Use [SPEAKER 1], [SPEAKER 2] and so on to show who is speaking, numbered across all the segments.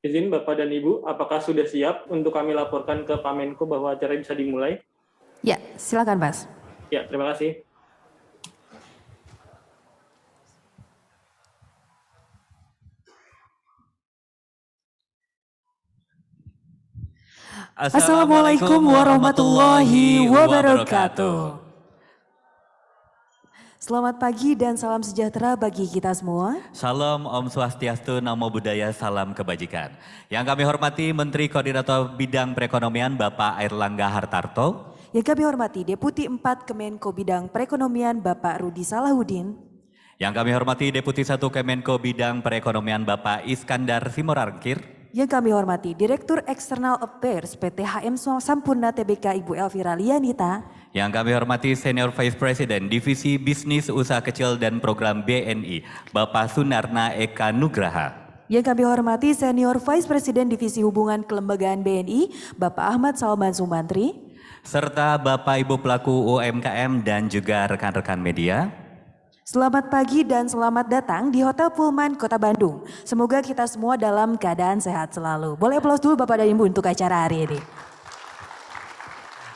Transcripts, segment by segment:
[SPEAKER 1] Izin Bapak dan Ibu, apakah sudah siap untuk kami laporkan ke Pak Menko bahwa acara bisa dimulai?
[SPEAKER 2] Ya, silakan Mas.
[SPEAKER 1] Ya, terima kasih.
[SPEAKER 2] Assalamualaikum warahmatullahi wabarakatuh. Selamat pagi dan salam sejahtera bagi kita semua.
[SPEAKER 3] Salam Om Swastiastu, Namo Buddhaya, salam kebajikan. Yang kami hormati Menteri Koordinator Bidang Perekonomian Bapak Airlangga Hartarto.
[SPEAKER 2] Yang kami hormati Deputi 4 Kemenko Bidang Perekonomian Bapak Rudi Salahuddin.
[SPEAKER 3] Yang kami hormati Deputi 1 Kemenko Bidang Perekonomian Bapak Iskandar Simorangkir.
[SPEAKER 2] Yang kami hormati Direktur External Affairs PT HM Sampurna Tbk Ibu Elvira Lianita.
[SPEAKER 3] Yang kami hormati Senior Vice President Divisi Bisnis Usaha Kecil dan Program BNI Bapak Sunarna Eka Nugraha.
[SPEAKER 2] Yang kami hormati Senior Vice President Divisi Hubungan Kelembagaan BNI Bapak Ahmad Salman Sumantri.
[SPEAKER 3] Serta Bapak Ibu pelaku UMKM dan juga rekan-rekan media.
[SPEAKER 2] Selamat pagi dan selamat datang di Hotel Pullman Kota Bandung. Semoga kita semua dalam keadaan sehat selalu. Boleh aplaus dulu Bapak dan Ibu untuk acara hari ini.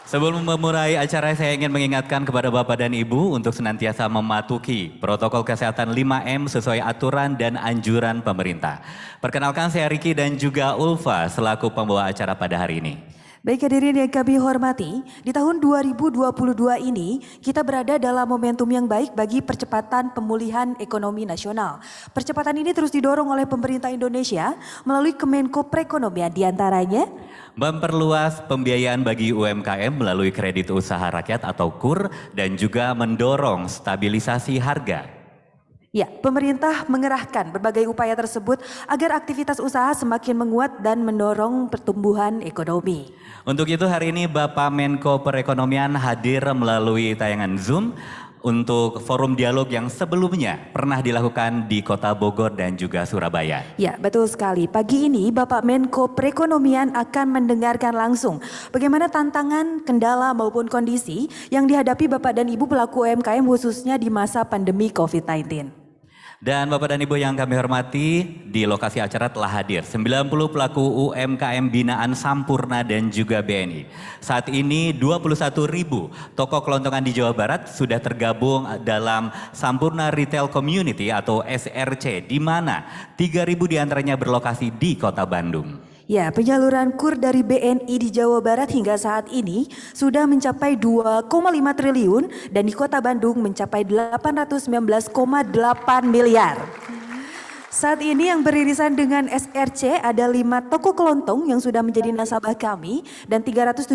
[SPEAKER 3] Sebelum memulai acara, saya ingin mengingatkan kepada Bapak dan Ibu untuk senantiasa mematuhi protokol kesehatan 5M sesuai aturan dan anjuran pemerintah. Perkenalkan, saya Riki dan juga Ulfa selaku pembawa acara pada hari ini.
[SPEAKER 2] Baik hadirin yang kami hormati, di tahun 2022 ini kita berada dalam momentum yang baik bagi percepatan pemulihan ekonomi nasional. Percepatan ini terus didorong oleh pemerintah Indonesia melalui Kemenko Perekonomian diantaranya
[SPEAKER 3] memperluas pembiayaan bagi UMKM melalui kredit usaha rakyat atau KUR dan juga mendorong stabilisasi harga.
[SPEAKER 2] Ya, pemerintah mengerahkan berbagai upaya tersebut agar aktivitas usaha semakin menguat dan mendorong pertumbuhan ekonomi.
[SPEAKER 3] Untuk itu hari ini Bapak Menko Perekonomian hadir melalui tayangan Zoom untuk forum dialog yang sebelumnya pernah dilakukan di Kota Bogor dan juga Surabaya.
[SPEAKER 2] Ya, betul sekali. Pagi ini Bapak Menko Perekonomian akan mendengarkan langsung bagaimana tantangan, kendala maupun kondisi yang dihadapi Bapak dan Ibu pelaku UMKM khususnya di masa pandemi COVID-19.
[SPEAKER 3] Dan Bapak dan Ibu yang kami hormati, di lokasi acara telah hadir 90 pelaku UMKM binaan Sampurna dan juga BNI. Saat ini 21.000 toko kelontongan di Jawa Barat sudah tergabung dalam Sampurna Retail Community atau SRC, di mana 3.000 diantaranya berlokasi di Kota Bandung.
[SPEAKER 2] Ya, penyaluran KUR dari BNI di Jawa Barat hingga saat ini sudah mencapai 2,5 triliun dan di Kota Bandung mencapai 819,8 miliar. Saat ini yang beririsan dengan SRC ada 5 toko kelontong yang sudah menjadi nasabah kami dan 376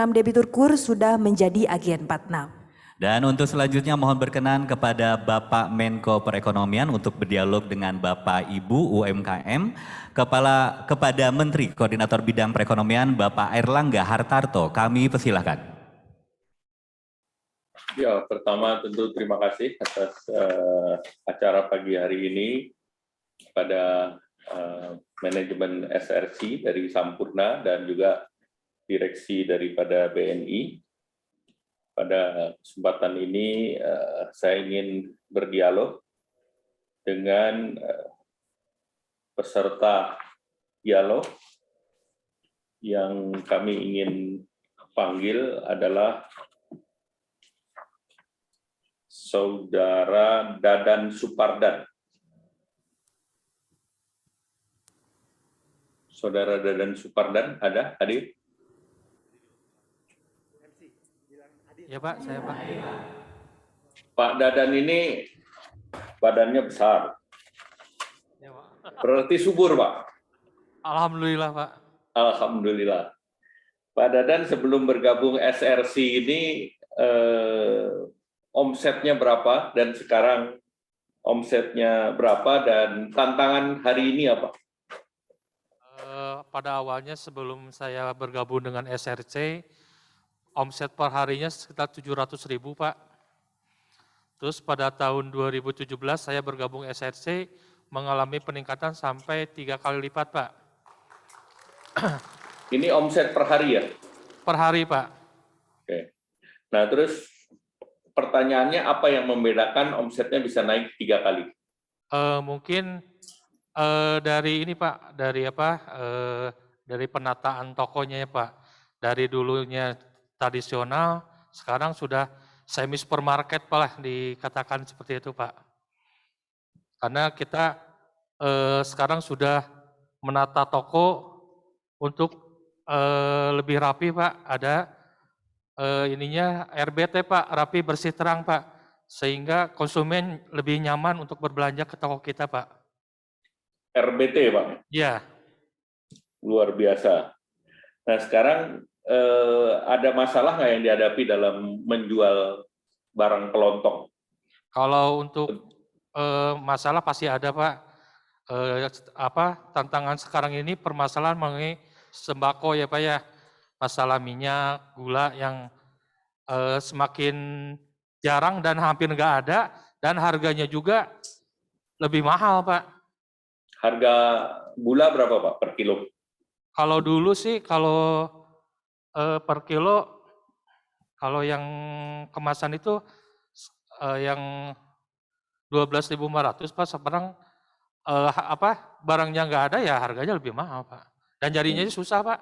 [SPEAKER 2] debitur KUR sudah menjadi agen 46.
[SPEAKER 3] Dan untuk selanjutnya mohon berkenan kepada Bapak Menko Perekonomian untuk berdialog dengan Bapak Ibu UMKM kepada Menteri Koordinator Bidang Perekonomian Bapak Airlangga Hartarto. Kami persilahkan.
[SPEAKER 4] Ya, pertama tentu terima kasih atas acara pagi hari ini pada manajemen SRC dari Sampurna dan juga direksi daripada BNI. Pada kesempatan ini saya ingin berdialog dengan peserta dialog yang kami ingin panggil adalah Saudara Dadan Supardan. Saudara Dadan Supardan ada hadir?
[SPEAKER 5] Ya Pak, saya Pak.
[SPEAKER 4] Pak Dadan ini badannya besar.
[SPEAKER 5] Ya, Pak.
[SPEAKER 4] Berarti subur, Pak.
[SPEAKER 5] Alhamdulillah Pak.
[SPEAKER 4] Alhamdulillah. Pak Dadan sebelum bergabung SRC ini omsetnya berapa dan sekarang omsetnya berapa dan tantangan hari ini apa?
[SPEAKER 5] Pada awalnya sebelum saya bergabung dengan SRC, omset per harinya sekitar 700.000 Pak. Terus pada tahun 2017 saya bergabung SRC mengalami peningkatan sampai 3 kali lipat Pak.
[SPEAKER 4] Ini omset per hari ya?
[SPEAKER 5] Per hari Pak.
[SPEAKER 4] Oke. Nah terus pertanyaannya apa yang membedakan omsetnya bisa naik 3 kali?
[SPEAKER 5] Mungkin Dari ini Pak, dari apa? Dari penataan tokonya ya Pak. Dari dulunya tradisional, sekarang sudah semi supermarket Pak lah dikatakan seperti itu Pak. Karena kita sekarang sudah menata toko untuk lebih rapi Pak. Ada ininya RBT Pak, rapi bersih terang Pak. Sehingga konsumen lebih nyaman untuk berbelanja ke toko kita Pak.
[SPEAKER 4] RBT, Pak.
[SPEAKER 5] Iya.
[SPEAKER 4] Luar biasa. Nah, sekarang ada masalah nggak yang dihadapi dalam menjual barang kelontong?
[SPEAKER 5] Kalau untuk masalah pasti ada Pak. Tantangan sekarang ini permasalahan mengenai sembako ya Pak ya. Masalah minyak, gula yang semakin jarang dan hampir nggak ada, dan harganya juga lebih mahal Pak.
[SPEAKER 4] Harga gula berapa Pak per kilo?
[SPEAKER 5] Kalau dulu sih kalau per kilo, kalau yang kemasan itu yang 12.500 Pak, sekarang barangnya nggak ada ya harganya lebih mahal Pak. Dan jadinya susah Pak.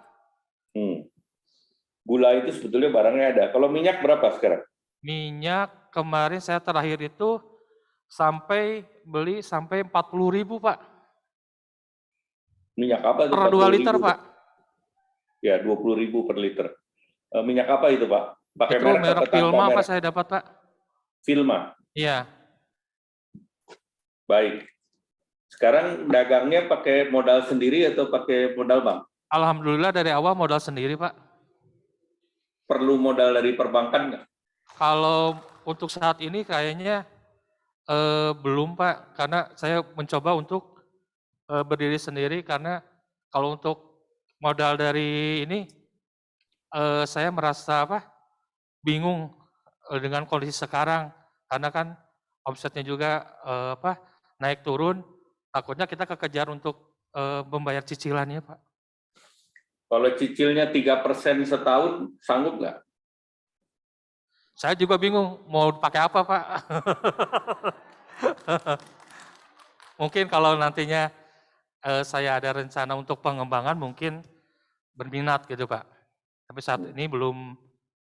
[SPEAKER 4] Gula itu sebetulnya barangnya ada. Kalau minyak berapa sekarang?
[SPEAKER 5] Minyak kemarin saya terakhir itu beli sampai 40.000 Pak.
[SPEAKER 4] Minyak apa itu?
[SPEAKER 5] Per 2 liter Pak.
[SPEAKER 4] Ya, 20.000 per liter. Minyak apa itu Pak? Pakai
[SPEAKER 5] Itu
[SPEAKER 4] merek
[SPEAKER 5] merek Filma Pak saya dapat Pak.
[SPEAKER 4] Filma?
[SPEAKER 5] Iya.
[SPEAKER 4] Baik. Sekarang dagangnya pakai modal sendiri atau pakai modal bank?
[SPEAKER 5] Alhamdulillah dari awal modal sendiri Pak.
[SPEAKER 4] Perlu modal dari perbankan nggak?
[SPEAKER 5] Kalau untuk saat ini kayaknya belum Pak, karena saya mencoba untuk berdiri sendiri, karena kalau untuk modal dari ini saya merasa bingung dengan kondisi sekarang, karena kan omsetnya juga naik turun, takutnya kita kekejar untuk membayar cicilannya Pak.
[SPEAKER 4] Kalau cicilnya 3% setahun, sanggup nggak?
[SPEAKER 5] Saya juga bingung mau pakai apa Pak. Mungkin kalau nantinya saya ada rencana untuk pengembangan, mungkin berminat gitu Pak. Tapi saat ini belum,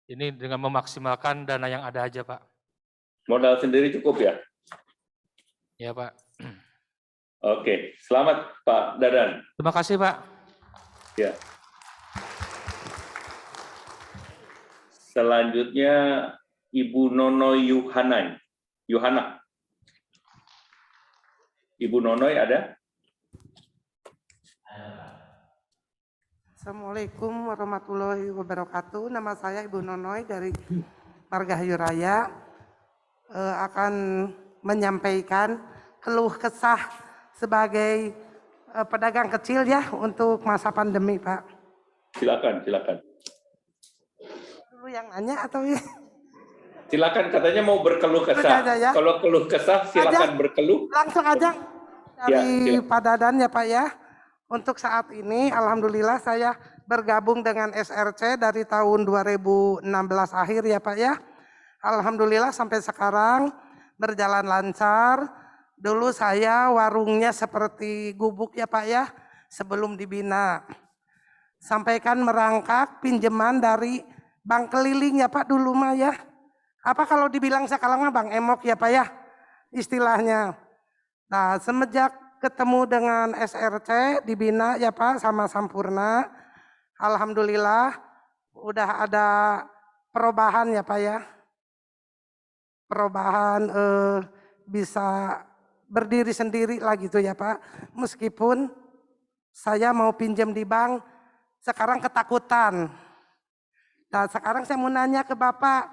[SPEAKER 5] ini dengan memaksimalkan dana yang ada aja Pak.
[SPEAKER 4] Modal sendiri cukup ya?
[SPEAKER 5] Ya Pak.
[SPEAKER 4] Oke, selamat Pak Dadan.
[SPEAKER 5] Terima kasih Pak.
[SPEAKER 4] Ya. Selanjutnya Ibu Nonoy Yuhana. Ibu Nonoy ada?
[SPEAKER 6] Assalamualaikum warahmatullahi wabarakatuh. Nama saya Ibu Nonoy dari Margahayu Raya. Akan menyampaikan keluh kesah sebagai pedagang kecil ya untuk masa pandemi Pak.
[SPEAKER 4] Silakan.
[SPEAKER 6] Dulu yang nanya atau
[SPEAKER 4] Silakan, katanya mau berkeluh kesah.
[SPEAKER 6] Ya.
[SPEAKER 4] Kalau keluh kesah silakan berkeluh.
[SPEAKER 6] Langsung aja dari Pak Dadan ya Pak ya. Untuk saat ini alhamdulillah saya bergabung dengan SRC dari tahun 2016 akhir ya Pak ya. Alhamdulillah sampai sekarang berjalan lancar. Dulu saya warungnya seperti gubuk ya Pak ya, sebelum dibina. Sampaikan merangkak pinjaman dari bank keliling ya Pak dulu mah ya. Apa kalau dibilang sekarang mah Bang Emok ya Pak ya istilahnya. Nah semenjak ketemu dengan SRC dibina ya Pak sama Sampurna, alhamdulillah udah ada perubahan ya Pak ya. Perubahan bisa berdiri sendiri lah gitu ya Pak. Meskipun saya mau pinjam di bank sekarang ketakutan. Nah sekarang saya mau nanya ke Bapak,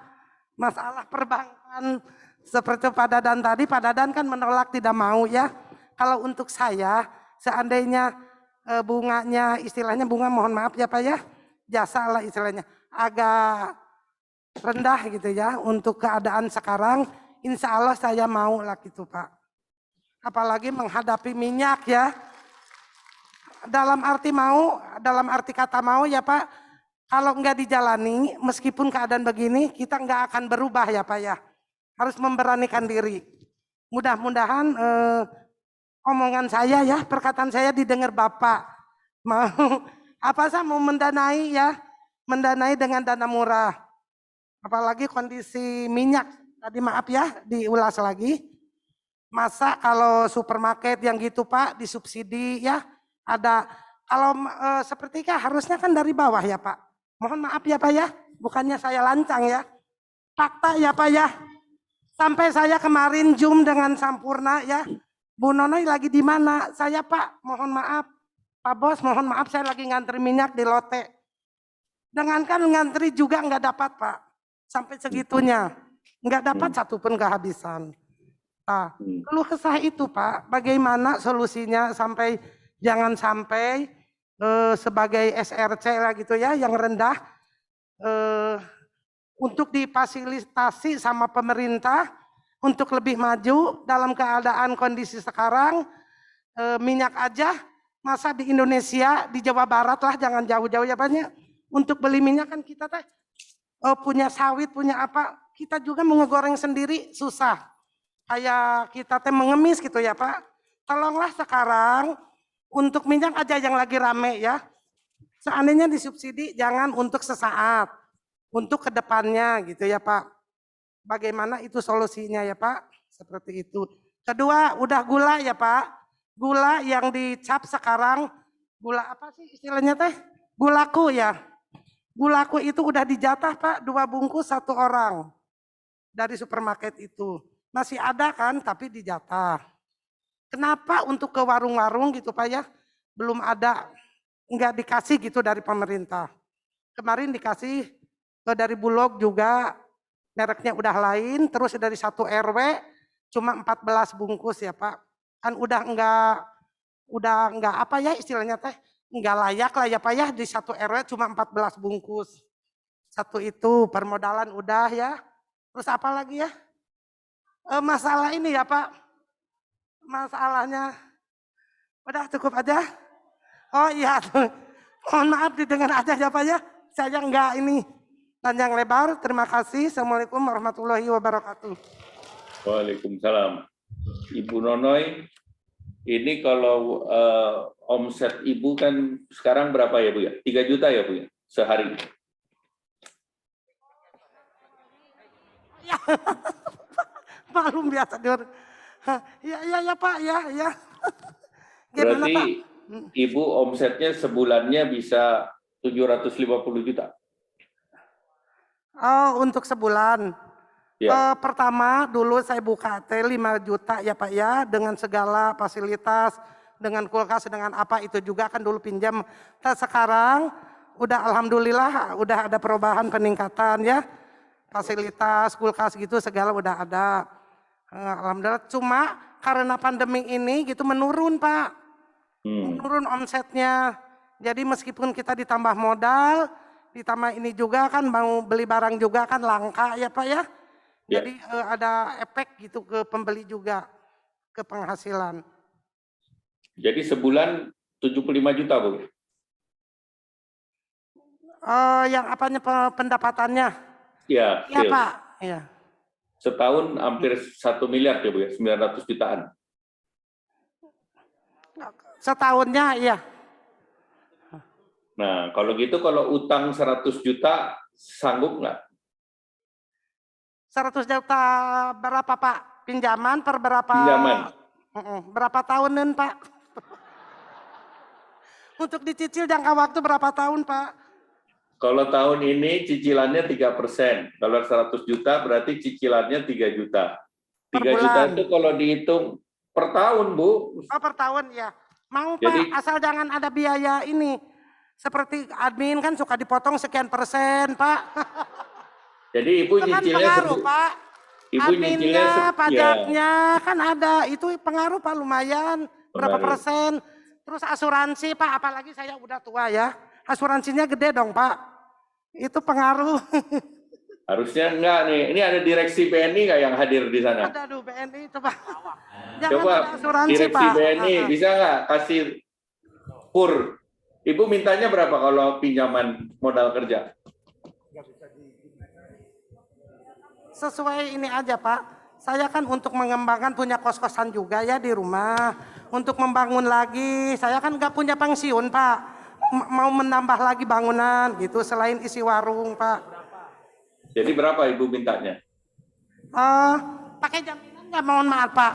[SPEAKER 6] masalah perbankan seperti Pak Dadan tadi, Pak Dadan kan menolak tidak mau ya. Kalau untuk saya, seandainya bunganya, istilahnya bunga mohon maaf ya Pak ya, jasa lah istilahnya, agak rendah gitu ya untuk keadaan sekarang, insya Allah saya mau lah gitu Pak. Apalagi menghadapi minyak ya, dalam arti kata mau ya Pak, kalau nggak dijalani, meskipun keadaan begini, kita nggak akan berubah ya Pak ya. Harus memberanikan diri. Mudah-mudahan omongan saya ya, perkataan saya didengar Bapak. Mau apa saya mau mendanai ya, mendanai dengan dana murah. Apalagi kondisi minyak, tadi maaf ya diulas lagi. Masa kalau supermarket yang gitu Pak disubsidi ya, ada kalau seperti harusnya kan dari bawah ya Pak. Mohon maaf ya Pak ya, bukannya saya lancang ya. Fakta ya Pak ya. Sampai saya kemarin Zoom dengan Sampurna ya. Bu Nonoy lagi di mana? Saya Pak, mohon maaf. Pak Bos, mohon maaf saya lagi ngantri minyak di Lotte. Dengankan ngantri juga nggak dapat Pak. Sampai segitunya. Nggak dapat satupun kehabisan. Nah, keluh kesah itu Pak, bagaimana solusinya sampai jangan sampai sebagai SRC lah gitu ya, yang rendah untuk difasilitasi sama pemerintah untuk lebih maju dalam keadaan kondisi sekarang minyak aja masa di Indonesia di Jawa Barat lah jangan jauh-jauh ya banyak untuk beli minyak kan kita teh punya sawit punya apa kita juga mau ngegoreng sendiri susah kayak kita teh mengemis gitu ya Pak tolonglah sekarang untuk minyak aja yang lagi rame ya seandainya disubsidi jangan untuk sesaat untuk kedepannya gitu ya Pak. Bagaimana itu solusinya ya Pak? Seperti itu. Kedua, udah gula ya Pak. Gula yang dicap sekarang, gula apa sih istilahnya teh? Gulaku ya. Gulaku itu udah dijatah Pak, 2 bungkus 1 orang. Dari supermarket itu. Masih ada kan, tapi dijatah. Kenapa untuk ke warung-warung gitu Pak ya? Belum ada, enggak dikasih gitu dari pemerintah. Kemarin dikasih dari Bulog juga mereknya udah lain, terus dari 1 RW cuma 14 bungkus ya Pak. Kan udah enggak apa ya istilahnya teh, enggak layak lah ya Pak ya di 1 RW cuma 14 bungkus. Satu itu permodalan udah ya. Terus apa lagi ya? Masalah ini ya Pak. Masalahnya udah cukup aja. Oh iya, mohon maaf didengar aja ya Pak ya. Saya enggak ini panjang lebar, terima kasih. Assalamualaikum warahmatullahi wabarakatuh.
[SPEAKER 4] Waalaikumsalam. Ibu Nonoy, ini kalau omset Ibu kan sekarang berapa ya Bu ya? 3 juta ya Bu ya? Sehari?
[SPEAKER 6] Ya, malum biasa Dur. Ya Pak, ya. Gimana
[SPEAKER 4] Berarti
[SPEAKER 6] Pak?
[SPEAKER 4] Ibu omsetnya sebulannya bisa 750 juta?
[SPEAKER 6] Oh, untuk sebulan.
[SPEAKER 4] Ya.
[SPEAKER 6] Pertama dulu saya buka 5 juta ya Pak ya dengan segala fasilitas dengan kulkas dengan apa itu juga kan dulu pinjam. Nah, sekarang udah alhamdulillah udah ada perubahan peningkatan ya fasilitas kulkas gitu segala udah ada. Alhamdulillah cuma karena pandemi ini gitu menurun Pak, menurun omsetnya. Jadi meskipun kita ditambah modal, ditambah ini juga kan mau beli barang juga kan langka ya Pak ya. Jadi ada efek gitu ke pembeli juga, ke penghasilan.
[SPEAKER 4] Jadi sebulan 75 juta Bu?
[SPEAKER 6] Yang apanya pendapatannya?
[SPEAKER 4] Ya,
[SPEAKER 6] Iya Pak. Ya.
[SPEAKER 4] Setahun hampir 1 miliar ya Bu ya, 900 jutaan.
[SPEAKER 6] Setahunnya iya.
[SPEAKER 4] Nah kalau gitu kalau utang 100 juta sanggup nggak?
[SPEAKER 6] 100 juta berapa Pak? Pinjaman per berapa?
[SPEAKER 4] Pinjaman.
[SPEAKER 6] Berapa tahunan Pak? Untuk dicicil jangka waktu berapa tahun Pak?
[SPEAKER 4] Kalau tahun ini cicilannya 3%. Kalau 100 juta berarti cicilannya 3 juta. 3 juta itu kalau dihitung per tahun Bu.
[SPEAKER 6] Oh per tahun ya. Mau
[SPEAKER 4] Jadi,
[SPEAKER 6] Pak, asal jangan ada biaya ini. Seperti admin kan suka dipotong sekian persen Pak.
[SPEAKER 4] Jadi Ibu nyicilnya
[SPEAKER 6] pengaruh Pak.
[SPEAKER 4] Ibu nyicilnya
[SPEAKER 6] pajaknya kan ada. Itu pengaruh Pak lumayan. Berapa persen. Terus asuransi Pak, apalagi saya udah tua ya. Asuransinya gede dong Pak. Itu pengaruh.
[SPEAKER 4] Harusnya enggak nih. Ini ada direksi BNI nggak yang hadir di sana?
[SPEAKER 6] Ada BNI itu Pak. Jangan
[SPEAKER 4] Coba
[SPEAKER 6] ada asuransi
[SPEAKER 4] direksi
[SPEAKER 6] Pak.
[SPEAKER 4] BNI bisa nggak kasih kur? Ibu mintanya berapa kalau pinjaman modal kerja?
[SPEAKER 6] Sesuai ini aja Pak. Saya kan untuk mengembangkan punya kos-kosan juga ya di rumah. untuk membangun lagi. Saya kan nggak punya pensiun Pak, mau menambah lagi bangunan gitu selain isi warung Pak.
[SPEAKER 4] Jadi berapa Ibu mintanya?
[SPEAKER 6] Pakai jaminan nggak, mohon maaf Pak.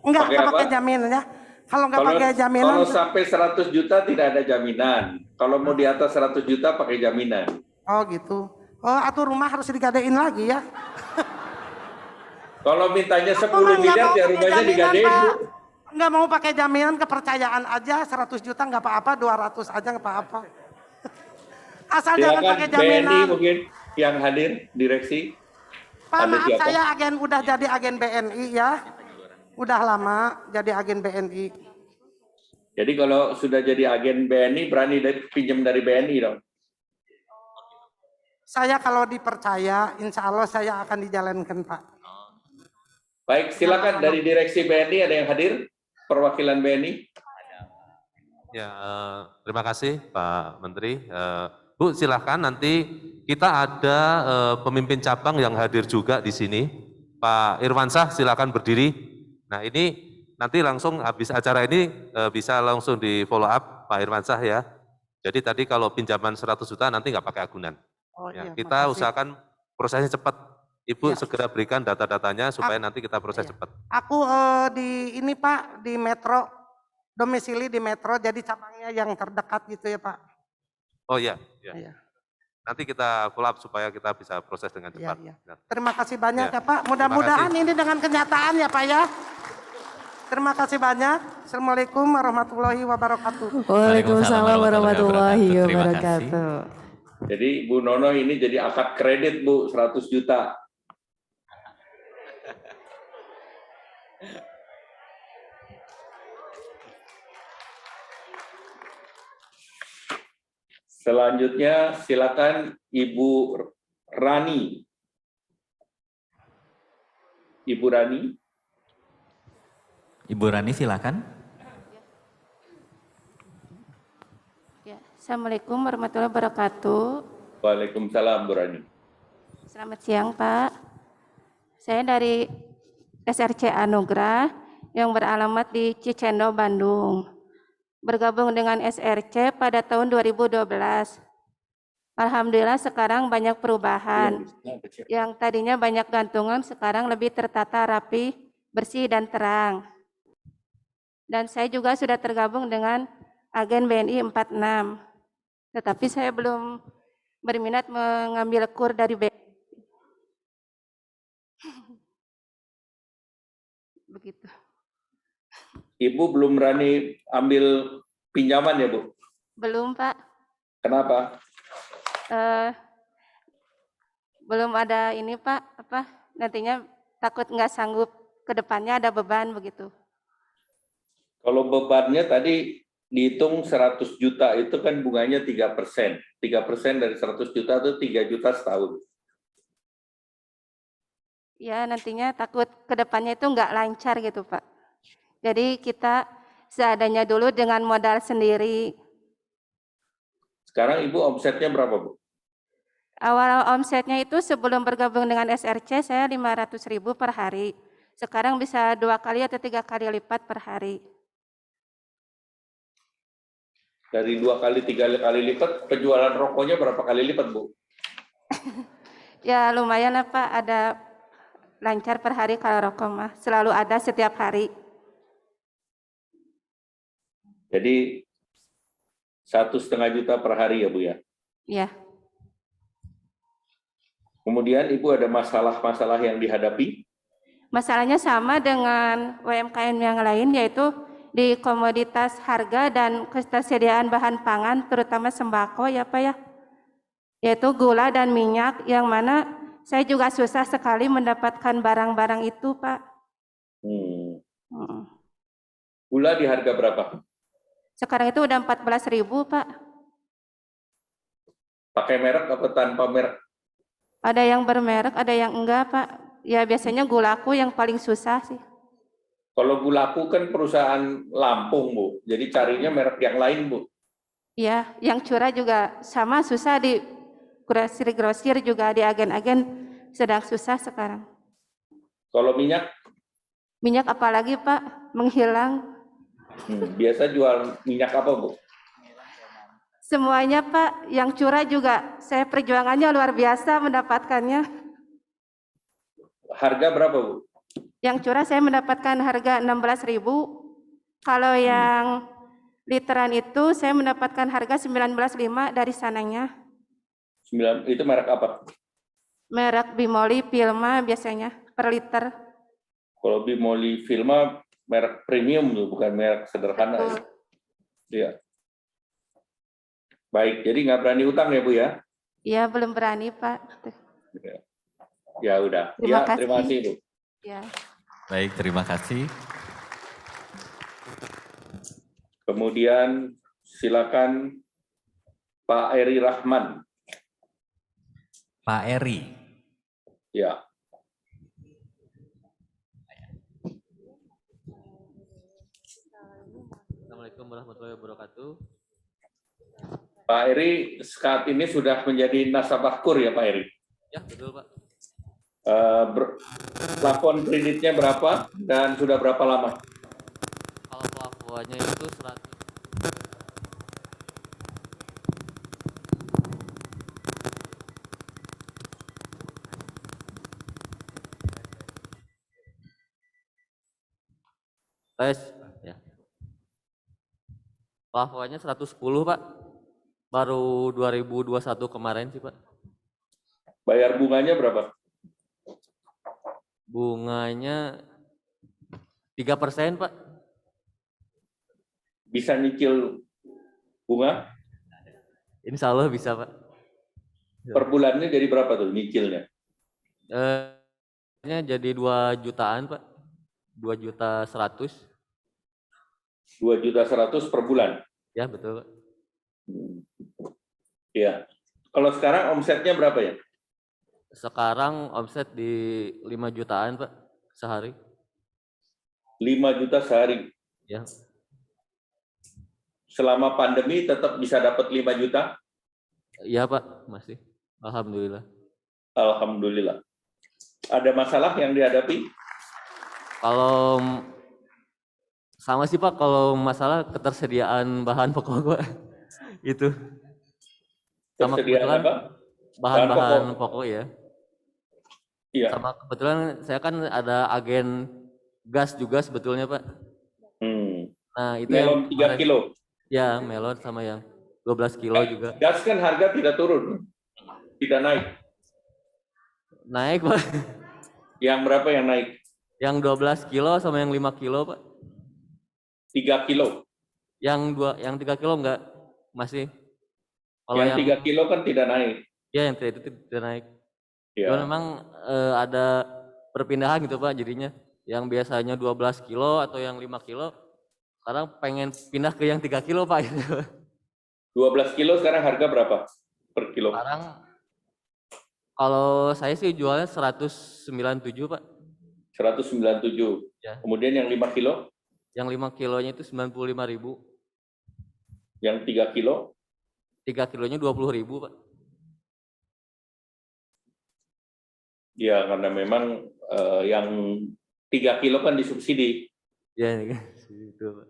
[SPEAKER 6] Enggak
[SPEAKER 4] Pakai apa?
[SPEAKER 6] pakai jaminan ya. Kalau nggak pakai jaminan,
[SPEAKER 4] Kalau sampai 100 juta tidak ada jaminan. Kalau mau di atas 100 juta pakai jaminan.
[SPEAKER 6] oh gitu. Oh, atau rumah harus digadein lagi ya?
[SPEAKER 4] Kalau mintanya 10
[SPEAKER 6] Aku mah nggak
[SPEAKER 4] miliar
[SPEAKER 6] mau
[SPEAKER 4] ya
[SPEAKER 6] pakai
[SPEAKER 4] rumahnya
[SPEAKER 6] jaminan,
[SPEAKER 4] digadein,
[SPEAKER 6] Pak.
[SPEAKER 4] Bu.
[SPEAKER 6] Nggak mau pakai jaminan, kepercayaan aja. 100 juta nggak apa-apa, 200 aja nggak apa-apa. Asal jangan
[SPEAKER 4] Silakan
[SPEAKER 6] pakai
[SPEAKER 4] BNI
[SPEAKER 6] jaminan.
[SPEAKER 4] mungkin yang hadir direksi.
[SPEAKER 6] Pak,
[SPEAKER 4] Ada
[SPEAKER 6] maaf
[SPEAKER 4] siapa?
[SPEAKER 6] saya udah jadi agen BNI ya. Udah lama jadi agen BNI.
[SPEAKER 4] Jadi kalau sudah jadi agen BNI berani pinjam dari BNI dong.
[SPEAKER 6] Saya kalau dipercaya, insya Allah saya akan dijalankan Pak.
[SPEAKER 4] Baik, silakan dari direksi BNI ada yang hadir? Perwakilan BNI?
[SPEAKER 7] Ya, terima kasih Pak Menteri. Bu, silahkan nanti kita ada pemimpin cabang yang hadir juga di sini. Pak Irwansyah silakan berdiri. Nah ini nanti langsung habis acara ini bisa langsung di follow up Pak Irwansyah ya. Jadi tadi kalau pinjaman 100 juta nanti nggak pakai agunan.
[SPEAKER 6] Oh,
[SPEAKER 7] Ya,
[SPEAKER 6] iya,
[SPEAKER 7] kita
[SPEAKER 6] makasih.
[SPEAKER 7] usahakan prosesnya cepat. Ibu
[SPEAKER 6] Ya.
[SPEAKER 7] segera berikan data-datanya supaya nanti kita proses
[SPEAKER 6] Iya.
[SPEAKER 7] cepat.
[SPEAKER 6] Aku di ini Pak, di Metro, domisili di Metro, jadi cabangnya yang terdekat gitu ya Pak.
[SPEAKER 7] Oh iya, ya.
[SPEAKER 6] Iya.
[SPEAKER 7] Nanti kita follow up supaya kita bisa proses dengan
[SPEAKER 6] Iya,
[SPEAKER 7] cepat.
[SPEAKER 6] iya.
[SPEAKER 7] Ya.
[SPEAKER 6] Terima kasih banyak
[SPEAKER 7] Ya.
[SPEAKER 6] ya Pak. Mudah-mudahan ini dengan kenyataan ya Pak ya. Terima kasih banyak. Assalamualaikum warahmatullahi wabarakatuh.
[SPEAKER 2] Waalaikumsalam warahmatullahi
[SPEAKER 3] Terima
[SPEAKER 2] wabarakatuh.
[SPEAKER 4] Jadi Bu Nono ini jadi akad kredit Bu 100 juta. Selanjutnya silakan Ibu Rani. Ibu Rani.
[SPEAKER 3] Ibu Rani silakan.
[SPEAKER 8] Ya, Assalamualaikum warahmatullahi wabarakatuh.
[SPEAKER 4] Waalaikumsalam Bu Rani.
[SPEAKER 8] Selamat siang Pak. Saya dari SRC Anugrah yang beralamat di Cicendo, Bandung. Bergabung dengan SRC pada tahun 2012. Alhamdulillah sekarang banyak perubahan. Yang tadinya banyak gantungan sekarang lebih tertata rapi, bersih dan terang. Dan saya juga sudah tergabung dengan agen BNI 46. Tetapi saya belum berminat mengambil kur dari BNI. Begitu.
[SPEAKER 4] Ibu belum berani ambil pinjaman ya Bu?
[SPEAKER 8] Belum Pak.
[SPEAKER 4] Kenapa?
[SPEAKER 8] Belum ada ini Pak, nantinya takut nggak sanggup ke depannya ada beban begitu.
[SPEAKER 4] Kalau bebannya tadi dihitung 100 juta itu kan bunganya 3%. 3% dari 100 juta itu 3 juta setahun.
[SPEAKER 8] Ya nantinya takut ke depannya itu nggak lancar gitu Pak. Jadi kita seadanya dulu dengan modal sendiri.
[SPEAKER 4] Sekarang Ibu omsetnya berapa Bu?
[SPEAKER 8] Awal omsetnya itu sebelum bergabung dengan SRC saya 500.000 per hari. Sekarang bisa 2 kali atau 3 kali lipat per hari.
[SPEAKER 4] Dari 2 kali, 3 kali lipat, penjualan rokoknya berapa kali lipat Bu?
[SPEAKER 8] Ya lumayan lah Pak, ada lancar per hari kalau rokok mah. Selalu ada setiap hari.
[SPEAKER 4] Jadi 1,5 juta per hari ya Bu ya?
[SPEAKER 8] Ya.
[SPEAKER 4] Kemudian Ibu ada masalah-masalah yang dihadapi?
[SPEAKER 8] Masalahnya sama dengan UMKM yang lain, yaitu di komoditas harga dan ketersediaan bahan pangan, terutama sembako ya Pak ya, yaitu gula dan minyak, yang mana saya juga susah sekali mendapatkan barang-barang itu Pak.
[SPEAKER 4] Gula di harga berapa?
[SPEAKER 8] Sekarang itu udah 14.000 Pak.
[SPEAKER 4] Pakai merek atau tanpa merek?
[SPEAKER 8] Ada yang bermerek, ada yang enggak Pak. Ya biasanya gulaku yang paling susah sih.
[SPEAKER 4] Kalau Gulaku kan perusahaan Lampung Bu, jadi carinya merek yang lain Bu.
[SPEAKER 8] Ya, yang curah juga sama susah di grosir-grosir juga, di agen-agen sedang susah sekarang.
[SPEAKER 4] Kalau minyak?
[SPEAKER 8] Minyak apalagi Pak, menghilang.
[SPEAKER 4] Biasa jual minyak apa, Bu?
[SPEAKER 8] Semuanya Pak, yang curah juga saya perjuangannya luar biasa mendapatkannya.
[SPEAKER 4] Harga berapa, Bu?
[SPEAKER 8] Yang curah saya mendapatkan harga 16.000. Kalau yang literan itu saya mendapatkan harga 19.500 dari sananya.
[SPEAKER 4] Itu merek apa?
[SPEAKER 8] Merek Bimoli Pilma biasanya per liter.
[SPEAKER 4] Kalau Bimoli Filma merek premium tuh, bukan merek sederhana.
[SPEAKER 8] Betul.
[SPEAKER 4] Ya. Baik, jadi nggak berani utang ya, Bu ya?
[SPEAKER 8] Iya, belum berani Pak.
[SPEAKER 4] Ya udah.
[SPEAKER 8] Terima
[SPEAKER 4] Ya, terima kasih, Bu.
[SPEAKER 8] Ya.
[SPEAKER 3] Baik, terima kasih.
[SPEAKER 4] Kemudian silakan Pak Eri Rahman.
[SPEAKER 3] Pak Eri.
[SPEAKER 4] Ya.
[SPEAKER 9] Assalamualaikum warahmatullahi wabarakatuh.
[SPEAKER 4] Pak Eri saat ini sudah menjadi nasabah KUR ya Pak Eri?
[SPEAKER 9] Ya, betul Pak.
[SPEAKER 4] Plafon kreditnya berapa dan sudah berapa lama?
[SPEAKER 9] Kalau plafonnya itu 100. Tes, ya. Plafonnya 110 Pak. Baru 2021 kemarin sih Pak.
[SPEAKER 4] Bayar bunganya berapa?
[SPEAKER 9] Bunganya 3% Pak.
[SPEAKER 4] Bisa nyicil bunga?
[SPEAKER 9] Insya Allah bisa Pak.
[SPEAKER 4] Per bulannya jadi berapa tuh nyicilnya?
[SPEAKER 9] Jadi 2 jutaan Pak. 2.100.000.
[SPEAKER 4] 2.100.000 per bulan?
[SPEAKER 9] Ya betul Pak.
[SPEAKER 4] Iya. Kalau sekarang omsetnya berapa ya?
[SPEAKER 9] Sekarang omset di 5 jutaan Pak sehari.
[SPEAKER 4] 5 juta sehari?
[SPEAKER 9] Ya.
[SPEAKER 4] Selama pandemi tetap bisa dapat 5 juta?
[SPEAKER 9] Iya Pak, masih. Alhamdulillah.
[SPEAKER 4] Alhamdulillah. Ada masalah yang dihadapi?
[SPEAKER 9] Kalau sama sih Pak, kalau masalah ketersediaan bahan pokok Pak. Itu. Sama
[SPEAKER 4] Ketersediaan apa?
[SPEAKER 9] bahan-bahan pokok ya.
[SPEAKER 4] Iya.
[SPEAKER 9] Sama kebetulan saya kan ada agen gas juga sebetulnya Pak. Nah itu
[SPEAKER 4] melon
[SPEAKER 9] yang
[SPEAKER 4] 3 kilo?
[SPEAKER 9] Ya melon sama yang 12 kilo juga.
[SPEAKER 4] Gas kan harga tidak turun? Tidak naik?
[SPEAKER 9] Naik Pak.
[SPEAKER 4] Yang berapa yang naik?
[SPEAKER 9] Yang 12 kilo sama yang 5 kilo Pak.
[SPEAKER 4] 3 kilo?
[SPEAKER 9] Yang 3 kilo enggak, masih. Kalau
[SPEAKER 4] yang 3 kilo kan tidak naik?
[SPEAKER 9] Ya yang itu tidak naik.
[SPEAKER 4] Ya.
[SPEAKER 9] Cuman memang ada perpindahan gitu Pak jadinya. Yang biasanya 12 kilo atau yang 5 kilo, sekarang pengen pindah ke yang 3 kilo Pak.
[SPEAKER 4] 12 kilo sekarang harga berapa per kilo?
[SPEAKER 9] Sekarang kalau saya sih jualnya 197 Pak.
[SPEAKER 4] 197.
[SPEAKER 9] Ya.
[SPEAKER 4] Kemudian yang 5 kilo?
[SPEAKER 9] Yang 5 kilonya itu 95.000.
[SPEAKER 4] Yang 3 kilo?
[SPEAKER 9] 3 kilonya 20.000 Pak.
[SPEAKER 4] Ya karena memang yang 3 kilo kan disubsidi.
[SPEAKER 9] Ya itu Pak.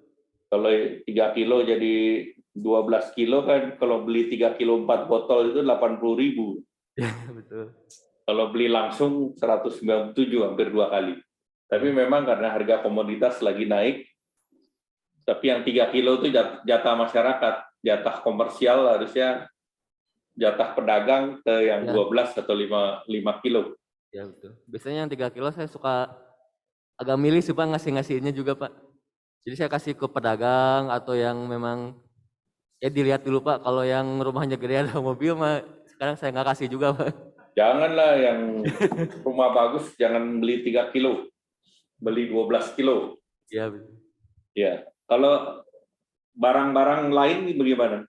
[SPEAKER 4] Kalau 3 kilo jadi 12 kilo kan, kalau beli 3 kilo 4 botol itu 80.000.
[SPEAKER 9] Ya betul.
[SPEAKER 4] Kalau beli langsung 197, hampir 2 kali. Tapi memang karena harga komoditas lagi naik, tapi yang 3 kilo itu jatah masyarakat, jatah komersial harusnya jatah pedagang ke yang 12 atau 5 kilo.
[SPEAKER 9] Ya betul. Biasanya yang 3 kilo saya suka agak milih sih Pak, ngasih-ngasihnya juga Pak. Jadi saya kasih ke pedagang atau yang memang ya dilihat dulu Pak. Kalau yang rumahnya gede ada mobil mah sekarang saya nggak kasih juga Pak.
[SPEAKER 4] Janganlah yang rumah bagus, jangan beli 3 kilo. Beli 12 kilo.
[SPEAKER 9] Iya betul.
[SPEAKER 4] Ya. Kalau barang-barang lain bagaimana?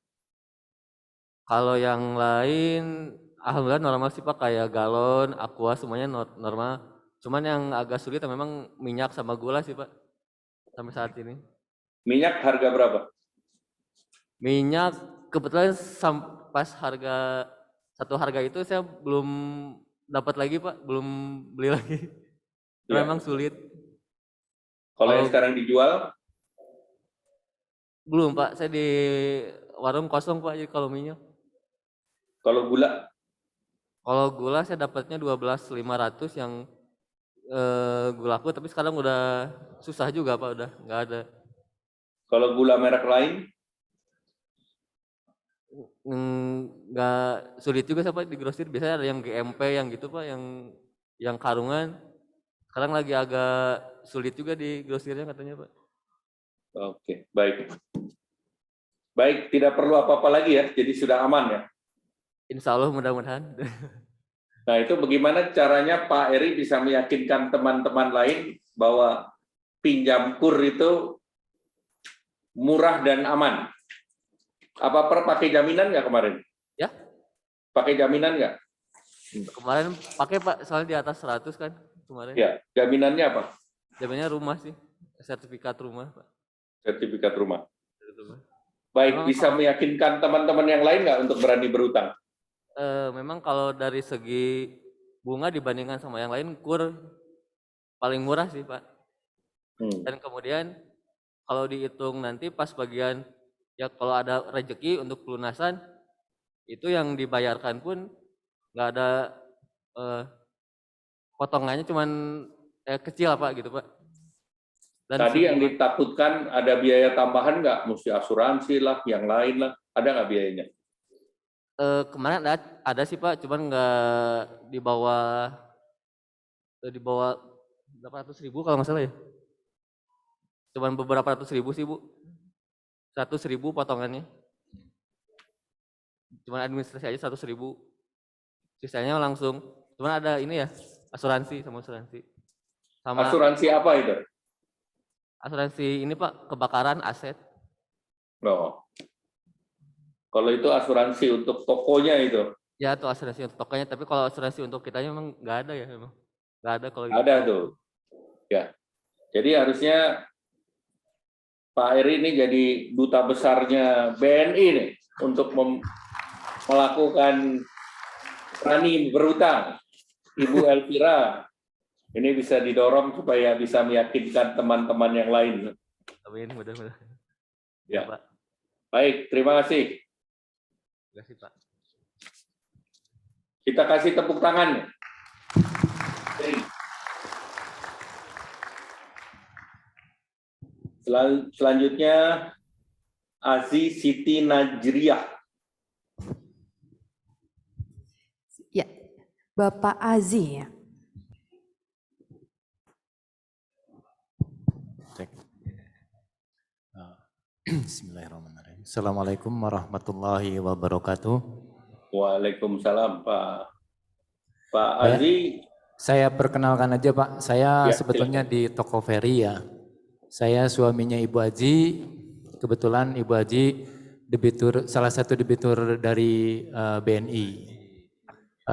[SPEAKER 9] Kalau yang lain alhamdulillah normal sih Pak, kayak galon, aqua semuanya normal. Cuman yang agak sulit memang minyak sama gula sih Pak sampai saat ini.
[SPEAKER 4] Minyak harga berapa?
[SPEAKER 9] Minyak kebetulan pas satu harga itu saya belum dapat lagi Pak, belum beli lagi.
[SPEAKER 4] Ya.
[SPEAKER 9] Memang sulit.
[SPEAKER 4] Kalau yang sekarang dijual?
[SPEAKER 9] Belum Pak, saya di warung kosong Pak, jadi kalau minyak.
[SPEAKER 4] Kalau gula?
[SPEAKER 9] Kalau gula saya dapatnya 12.500 yang gulaku, tapi sekarang udah susah juga Pak, udah nggak ada.
[SPEAKER 4] Kalau gula merek lain?
[SPEAKER 9] Nggak sulit juga Pak di grosir, biasanya ada yang GMP yang gitu Pak, yang karungan. Sekarang lagi agak sulit juga di grosirnya katanya Pak.
[SPEAKER 4] Oke, baik. Baik, tidak perlu apa-apa lagi ya, jadi sudah aman ya.
[SPEAKER 9] Insya Allah mudah-mudahan.
[SPEAKER 4] Nah, itu bagaimana caranya Pak Eri bisa meyakinkan teman-teman lain bahwa pinjam KUR itu murah dan aman? Apa pakai jaminan nggak kemarin?
[SPEAKER 9] Ya?
[SPEAKER 4] Pakai jaminan nggak?
[SPEAKER 9] Kemarin pakai Pak, soalnya di atas 100 kan kemarin.
[SPEAKER 4] Ya, jaminannya apa?
[SPEAKER 9] Jaminannya rumah sih, sertifikat rumah Pak.
[SPEAKER 4] Sertifikat rumah. Baik, bisa meyakinkan teman-teman yang lain nggak untuk berani berutang?
[SPEAKER 9] Memang kalau dari segi bunga dibandingkan sama yang lain, KUR paling murah sih Pak. Dan kemudian kalau dihitung nanti pas bagian, ya kalau ada rezeki untuk pelunasan, itu yang dibayarkan pun nggak ada potongannya, cuman kecil Pak gitu Pak. Dan
[SPEAKER 4] tadi yang ditakutkan ada biaya tambahan nggak? Mesti asuransi lah, yang lain lah. Ada nggak biayanya?
[SPEAKER 9] Kemarin ada sih Pak, cuman nggak di bawah berapa ratus ribu kalau nggak salah ya. Cuman beberapa ratus ribu sih Bu. 100.000 potongannya. Cuman administrasi aja 100.000. Sisanya langsung. Cuman ada ini ya, asuransi sama asuransi. Sama
[SPEAKER 4] asuransi apa itu?
[SPEAKER 9] Asuransi ini Pak, kebakaran aset.
[SPEAKER 4] No. Kalau itu asuransi untuk tokonya itu?
[SPEAKER 9] Ya, itu asuransi untuk tokonya. Tapi kalau asuransi untuk kitanya memang nggak ada ya memang. Nggak ada kalau
[SPEAKER 4] ada gitu. Tuh. Ya. Jadi harusnya Pak Eri ini jadi duta besarnya BNI nih untuk melakukan berani berutang. Ibu Elvira ini bisa didorong supaya bisa meyakinkan teman-teman yang lain.
[SPEAKER 9] Amin, mudah-mudahan.
[SPEAKER 4] Ya, Pak. Baik, terima kasih.
[SPEAKER 9] Terima kasih Pak.
[SPEAKER 4] Kita kasih tepuk tangan. Selanjutnya Aziz Siti Najriyah.
[SPEAKER 2] Ya, Bapak Aziz ya.
[SPEAKER 10] Bismillahirrahmanirrahim. Assalamualaikum warahmatullahi wabarakatuh.
[SPEAKER 4] Waalaikumsalam Pak Aziz.
[SPEAKER 10] Saya perkenalkan aja Pak, saya sebetulnya di toko Ferry ya. Saya suaminya Ibu Aji, kebetulan Ibu Aji debitur, salah satu debitur dari BNI.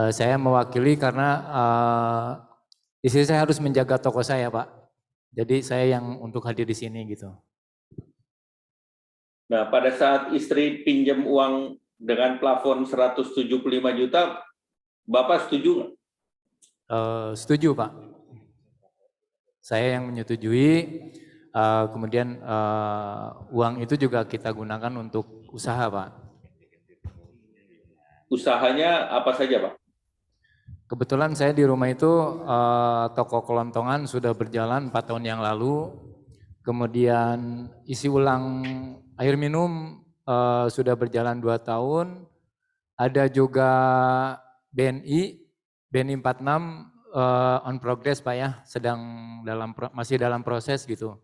[SPEAKER 10] Saya mewakili karena di sini saya harus menjaga toko saya Pak. Jadi saya yang untuk hadir di sini gitu.
[SPEAKER 4] Nah, pada saat istri pinjam uang dengan plafon 175 juta, Bapak setuju nggak?
[SPEAKER 10] Setuju Pak. Saya yang menyetujui. Kemudian uang itu juga kita gunakan untuk usaha Pak.
[SPEAKER 4] Usahanya apa saja Pak?
[SPEAKER 10] Kebetulan saya di rumah itu toko kelontongan sudah berjalan 4 tahun yang lalu. Kemudian isi ulang air minum sudah berjalan 2 tahun. Ada juga BNI 46 on progress Pak ya, sedang masih dalam proses gitu.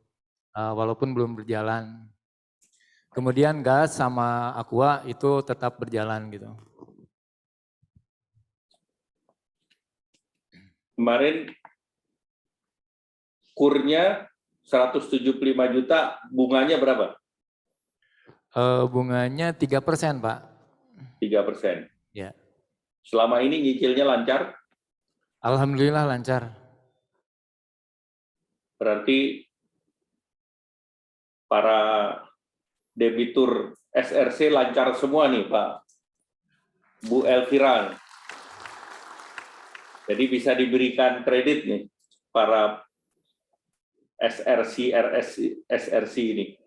[SPEAKER 10] Walaupun belum berjalan. Kemudian gas sama aqua itu tetap berjalan gitu.
[SPEAKER 4] Kemarin kurnya 175 juta, bunganya berapa?
[SPEAKER 10] Bunganya 3% Pak.
[SPEAKER 4] 3%.
[SPEAKER 10] Ya.
[SPEAKER 4] Selama ini nyicilnya lancar?
[SPEAKER 10] Alhamdulillah lancar.
[SPEAKER 4] Berarti para debitur SRC lancar semua nih Pak, Bu Elvira. Jadi bisa diberikan kredit nih para SRC ini.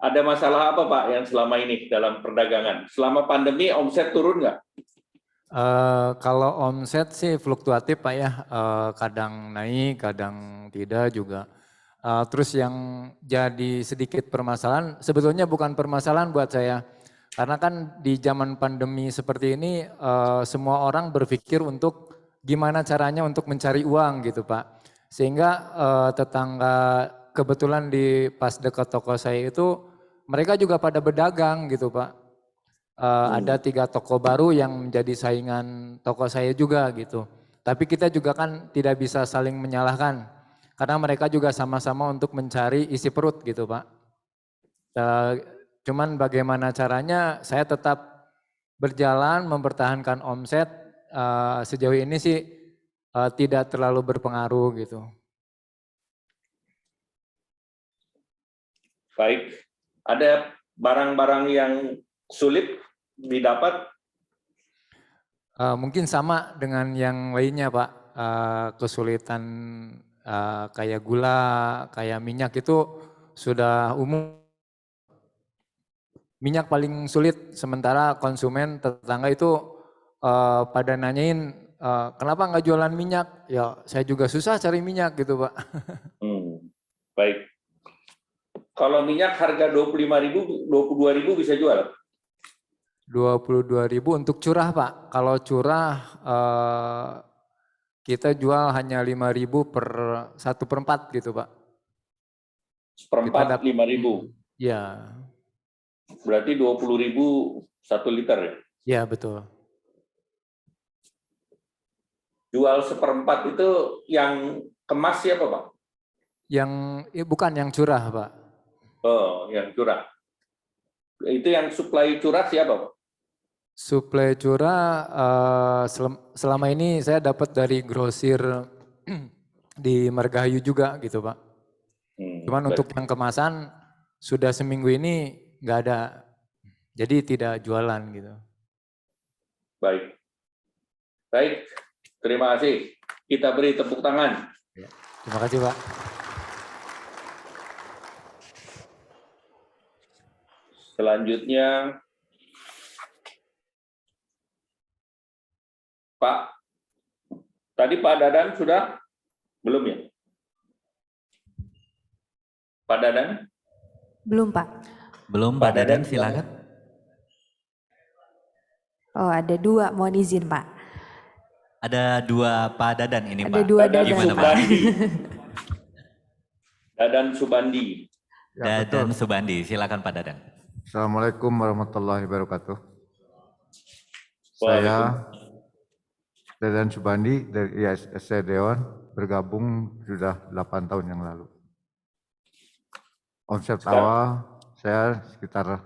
[SPEAKER 4] Ada masalah apa Pak yang selama ini dalam perdagangan? Selama pandemi omset turun nggak?
[SPEAKER 10] Kalau omset sih fluktuatif Pak ya, kadang naik, kadang tidak juga. Terus yang jadi sedikit permasalahan, sebetulnya bukan permasalahan buat saya, karena kan di zaman pandemi seperti ini semua orang berpikir untuk gimana caranya untuk mencari uang gitu Pak. Sehingga tetangga kebetulan di pas dekat toko saya itu mereka juga pada berdagang gitu Pak. Ada 3 toko baru yang menjadi saingan toko saya juga gitu. Tapi kita juga kan tidak bisa saling menyalahkan. Karena mereka juga sama-sama untuk mencari isi perut gitu Pak. Cuman bagaimana caranya saya tetap berjalan mempertahankan omset. Sejauh ini sih tidak terlalu berpengaruh gitu.
[SPEAKER 4] Baik, ada barang-barang yang sulit didapat?
[SPEAKER 10] Mungkin sama dengan yang lainnya Pak, kesulitan kayak gula, kayak minyak itu sudah umum. Minyak paling sulit, sementara konsumen tetangga itu pada nanyain kenapa nggak jualan minyak? Ya saya juga susah cari minyak gitu Pak.
[SPEAKER 4] Baik. Kalau minyak harga 25.000, 22.000 bisa jual?
[SPEAKER 10] 22.000 untuk curah Pak. Kalau curah kita jual hanya 5.000 per 1/4 gitu Pak.
[SPEAKER 4] 1/4 5.000?
[SPEAKER 10] Ya.
[SPEAKER 4] Berarti 20.000 1 liter ya?
[SPEAKER 10] Ya betul.
[SPEAKER 4] Jual 1/4 itu yang kemas siapa Pak?
[SPEAKER 10] Yang bukan yang curah Pak.
[SPEAKER 4] Oh, yang curah. Itu yang suplai curah siapa Pak?
[SPEAKER 10] Suplai curah selama ini saya dapat dari grosir di Margahayu juga gitu Pak. Cuman untuk yang kemasan sudah seminggu ini nggak ada, jadi tidak jualan gitu.
[SPEAKER 4] Baik. Baik, terima kasih. Kita beri tepuk tangan.
[SPEAKER 10] Terima kasih Pak.
[SPEAKER 4] Selanjutnya, Pak, tadi Pak Dadan sudah? Belum ya? Pak Dadan?
[SPEAKER 2] Belum Pak.
[SPEAKER 3] Belum Pak Dadan, silakan.
[SPEAKER 2] Oh ada 2, mohon izin Pak.
[SPEAKER 3] Ada 2 Pak Dadan ini
[SPEAKER 2] Ada
[SPEAKER 3] Pak.
[SPEAKER 2] 2 Dadan.
[SPEAKER 3] Gimana Pak?
[SPEAKER 4] Dadan Subandi.
[SPEAKER 11] Ya,
[SPEAKER 3] Dadan Subandi, silakan Pak Dadan.
[SPEAKER 11] Assalamualaikum warahmatullahi wabarakatuh. Saya Dadan Subandi dari ISSC Dewan, bergabung sudah 8 tahun yang lalu. Omset awal saya sekitar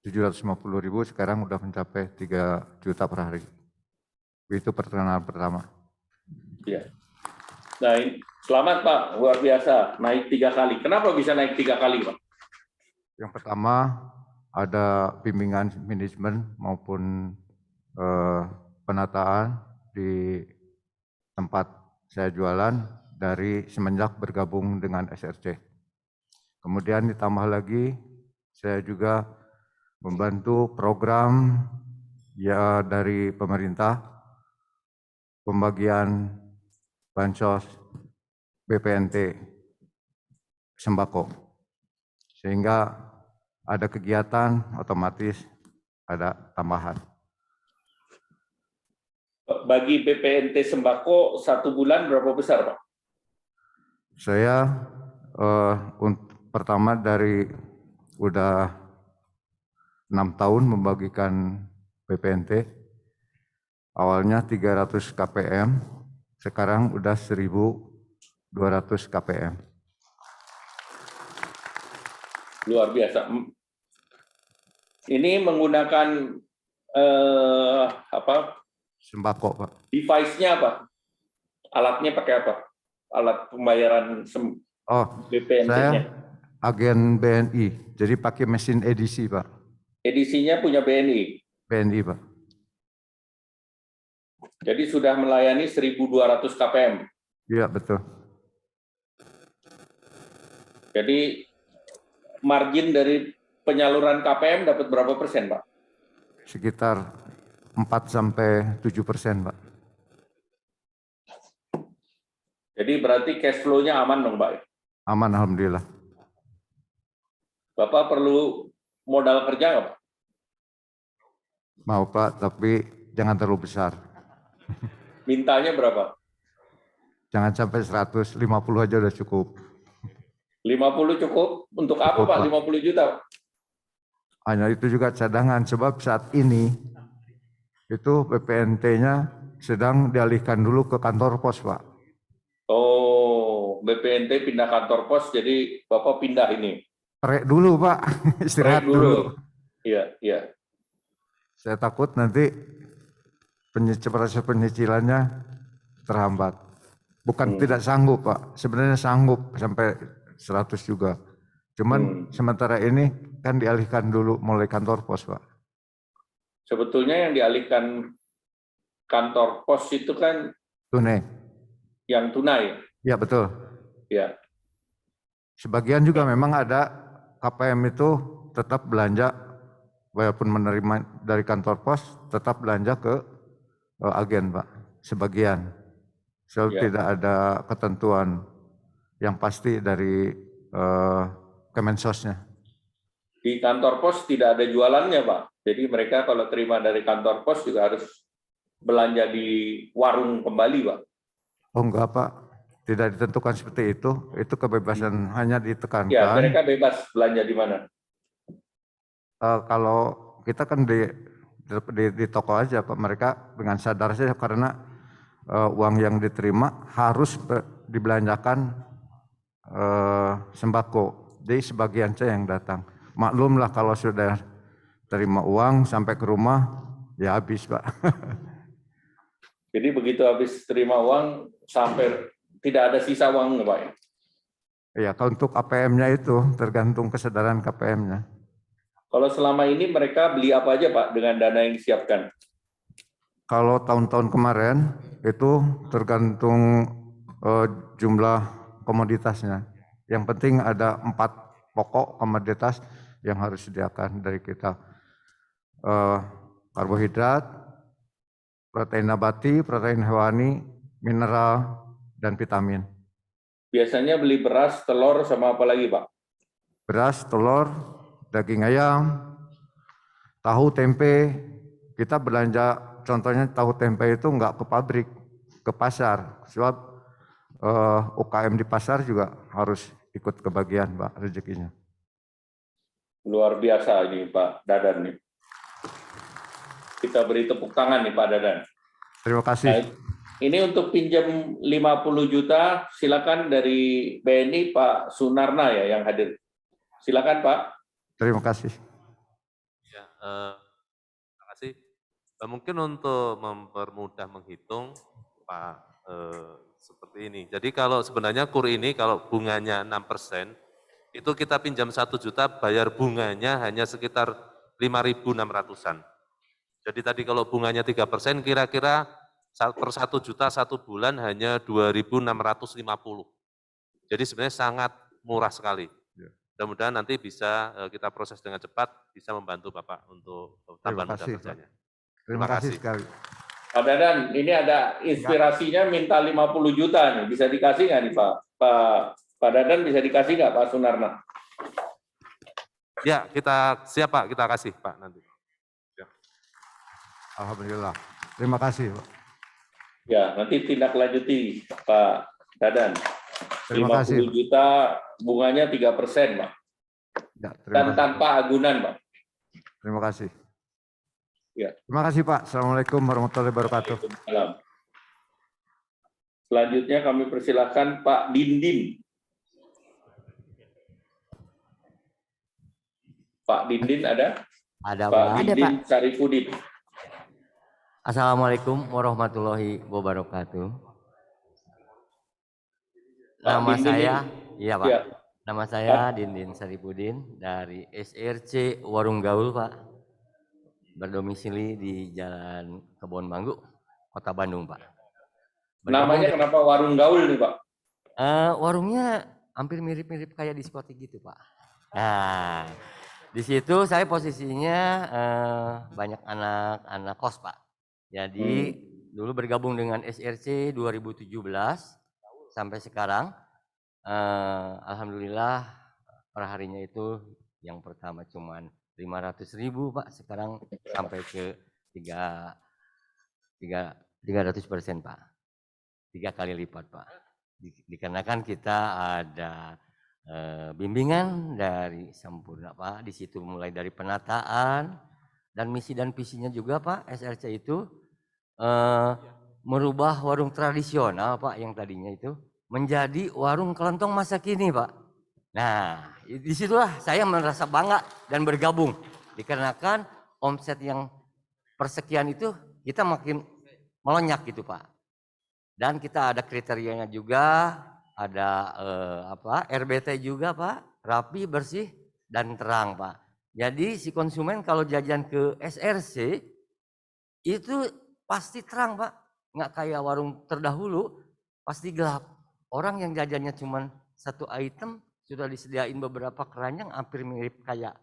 [SPEAKER 11] 750.000, sekarang udah mencapai 3 juta per hari. Itu perkenalan pertama.
[SPEAKER 4] Ya. Nah, selamat Pak, luar biasa, naik 3 kali. Kenapa bisa naik 3 kali Pak?
[SPEAKER 11] Yang pertama ada bimbingan manajemen maupun penataan di tempat saya jualan dari semenjak bergabung dengan SRC. Kemudian ditambah lagi saya juga membantu program ya dari pemerintah, pembagian bansos BPNT sembako, sehingga ada kegiatan otomatis ada tambahan.
[SPEAKER 4] Bagi BPNT sembako 1 bulan berapa besar Pak?
[SPEAKER 11] Saya pertama dari udah 6 tahun membagikan BPNT, awalnya 300 KPM, sekarang udah 1.200 KPM.
[SPEAKER 4] Luar biasa. Ini menggunakan
[SPEAKER 11] sembako Pak.
[SPEAKER 4] Device-nya apa? Alatnya pakai apa? Alat pembayaran BPNT-nya.
[SPEAKER 11] Saya agen BNI, jadi pakai mesin edisi Pak.
[SPEAKER 4] Edisinya punya BNI?
[SPEAKER 11] BNI Pak.
[SPEAKER 4] Jadi sudah melayani 1.200 KPM?
[SPEAKER 11] Iya betul.
[SPEAKER 4] Jadi margin dari penyaluran KPM dapat berapa persen, Pak?
[SPEAKER 11] Sekitar 4-7%, Pak.
[SPEAKER 4] Jadi berarti cash flow-nya aman dong, Pak?
[SPEAKER 11] Aman, alhamdulillah.
[SPEAKER 4] Bapak perlu modal kerja nggak, Pak?
[SPEAKER 11] Mau, Pak, tapi jangan terlalu besar.
[SPEAKER 4] Mintanya berapa?
[SPEAKER 11] Jangan sampai 150 aja udah cukup.
[SPEAKER 4] 50 cukup? Untuk apa,
[SPEAKER 11] Cukup,
[SPEAKER 4] Pak?
[SPEAKER 11] Pak.
[SPEAKER 4] 50 juta?
[SPEAKER 11] Hanya itu juga cadangan, sebab saat ini itu BPNT-nya sedang dialihkan dulu ke kantor pos, Pak.
[SPEAKER 4] Oh, BPNT pindah kantor pos, jadi Bapak pindah ini.
[SPEAKER 11] Rek dulu, Pak. Istirahat
[SPEAKER 4] Break
[SPEAKER 11] dulu.
[SPEAKER 4] Iya, iya.
[SPEAKER 11] Saya takut nanti proses penyicilannya terhambat. Bukan tidak sanggup, Pak. Sebenarnya sanggup sampai 100 juga. Cuman sementara ini kan dialihkan dulu mulai kantor pos, Pak.
[SPEAKER 4] Sebetulnya yang dialihkan kantor pos itu kan
[SPEAKER 11] Tunai.
[SPEAKER 4] yang tunai.
[SPEAKER 11] Ya, betul.
[SPEAKER 4] Ya.
[SPEAKER 11] Sebagian juga memang ada KPM itu tetap belanja, walaupun menerima dari kantor pos, tetap belanja ke agen, Pak. Sebagian. So,
[SPEAKER 4] Ya.
[SPEAKER 11] tidak ada ketentuan yang pasti dari Kemensosnya.
[SPEAKER 4] Di kantor pos tidak ada jualannya, Pak. Jadi mereka kalau terima dari kantor pos juga harus belanja di warung kembali, Pak.
[SPEAKER 11] Oh enggak, Pak. Tidak ditentukan seperti itu. Itu kebebasan hanya ditekankan.
[SPEAKER 4] Ya, mereka bebas belanja di mana.
[SPEAKER 11] Kalau kita kan di toko aja, Pak. Mereka dengan sadar saja karena uang yang diterima harus dibelanjakan sembako. Jadi sebagian saya yang datang. Maklumlah kalau sudah terima uang sampai ke rumah, ya habis, Pak.
[SPEAKER 4] Jadi begitu habis terima uang sampai tidak ada sisa uang, Pak.
[SPEAKER 11] Ya, kalau untuk APM-nya itu tergantung kesadaran KPM-nya.
[SPEAKER 4] Kalau selama ini mereka beli apa aja, Pak, dengan dana yang disiapkan?
[SPEAKER 11] Kalau tahun-tahun kemarin itu tergantung jumlah komoditasnya. Yang penting ada 4 pokok komoditas yang harus disediakan dari kita. Karbohidrat, protein nabati, protein hewani, mineral, dan vitamin.
[SPEAKER 4] Biasanya beli beras, telur, sama apa lagi, Pak?
[SPEAKER 11] Beras, telur, daging ayam, tahu, tempe. Kita belanja, contohnya tahu tempe itu enggak ke pabrik, ke pasar. Sebab UKM di pasar juga harus ikut kebagian, Pak, rezekinya.
[SPEAKER 4] Luar biasa ini, Pak Dadan nih. Kita beri tepuk tangan nih, Pak Dadan.
[SPEAKER 11] Terima kasih.
[SPEAKER 4] Nah, ini untuk pinjam 50 juta, silakan dari BNI Pak Sunarna ya yang hadir. Silakan, Pak.
[SPEAKER 11] Terima kasih.
[SPEAKER 7] Ya, terima kasih. Mungkin untuk mempermudah menghitung, Pak, seperti ini. Jadi kalau sebenarnya KUR ini kalau bunganya 6%, itu kita pinjam 1 juta, bayar bunganya hanya sekitar 5.600-an. Jadi tadi kalau bunganya 3%, kira-kira per 1 juta 1 bulan hanya 2.650. Jadi sebenarnya sangat murah sekali. Mudah-mudahan nanti bisa kita proses dengan cepat, bisa membantu Bapak untuk tambahan modal kerjanya.
[SPEAKER 11] Terima kasih sekali.
[SPEAKER 4] Pak Dadan, ini ada inspirasinya minta 50 juta nih. Bisa dikasih nggak nih, Pak? Pak Dadan bisa dikasih nggak, Pak Sunarna?
[SPEAKER 7] Ya, kita siap, Pak. Kita kasih, Pak, nanti. Ya.
[SPEAKER 11] Alhamdulillah. Terima kasih, Pak.
[SPEAKER 4] Ya, nanti tindak lanjuti, Pak Dadan.
[SPEAKER 11] Terima
[SPEAKER 4] 50
[SPEAKER 11] kasih.
[SPEAKER 4] juta, bunganya 3%, Pak.
[SPEAKER 11] Ya,
[SPEAKER 4] Dan tanpa agunan, Pak.
[SPEAKER 11] Terima kasih.
[SPEAKER 4] Ya.
[SPEAKER 11] Terima kasih, Pak. Assalamualaikum warahmatullahi wabarakatuh.
[SPEAKER 4] Waalaikumsalam. Selanjutnya kami persilahkan Pak Dindin. Pak Dindin ada?
[SPEAKER 12] Ada,
[SPEAKER 4] Pak
[SPEAKER 12] Pak.
[SPEAKER 4] Dindin Sarifudin.
[SPEAKER 12] Assalamualaikum warahmatullahi wabarakatuh.
[SPEAKER 4] Pak
[SPEAKER 12] Nama
[SPEAKER 4] Dindin
[SPEAKER 12] saya,
[SPEAKER 4] ini.
[SPEAKER 12] iya Pak.
[SPEAKER 4] Ya.
[SPEAKER 12] Nama saya Dindin Sarifudin dari SRC Warung Gaul, Pak. Berdomisili di Jalan Kebon Banggu, Kota Bandung, Pak.
[SPEAKER 4] Namanya kenapa Warung Gaul nih, Pak?
[SPEAKER 12] Warungnya hampir mirip-mirip kayak diskotik gitu, Pak. Nah, di situ saya posisinya banyak anak-anak kos, Pak. Jadi dulu bergabung dengan SRC 2017 sampai sekarang. Alhamdulillah perharinya itu yang pertama cuman 500.000 Pak, sekarang sampai ke 300%, Pak. 3 kali lipat, Pak. Dikarenakan kita ada bimbingan dari Sampurna, Pak. Di situ mulai dari penataan dan misi dan visinya juga, Pak. SRC itu merubah warung tradisional, Pak, yang tadinya itu menjadi warung kelontong masa kini, Pak. Nah, disitulah saya merasa bangga dan bergabung. Dikarenakan omset yang persekian itu kita makin melonjak gitu, Pak. Dan kita ada kriterianya juga, ada RBT juga, Pak, rapi, bersih, dan terang, Pak. Jadi si konsumen kalau jajan ke SRC itu pasti terang, Pak. Nggak kayak warung terdahulu, pasti gelap. Orang yang jajannya cuma satu item, sudah disediain beberapa keranjang, hampir mirip kayak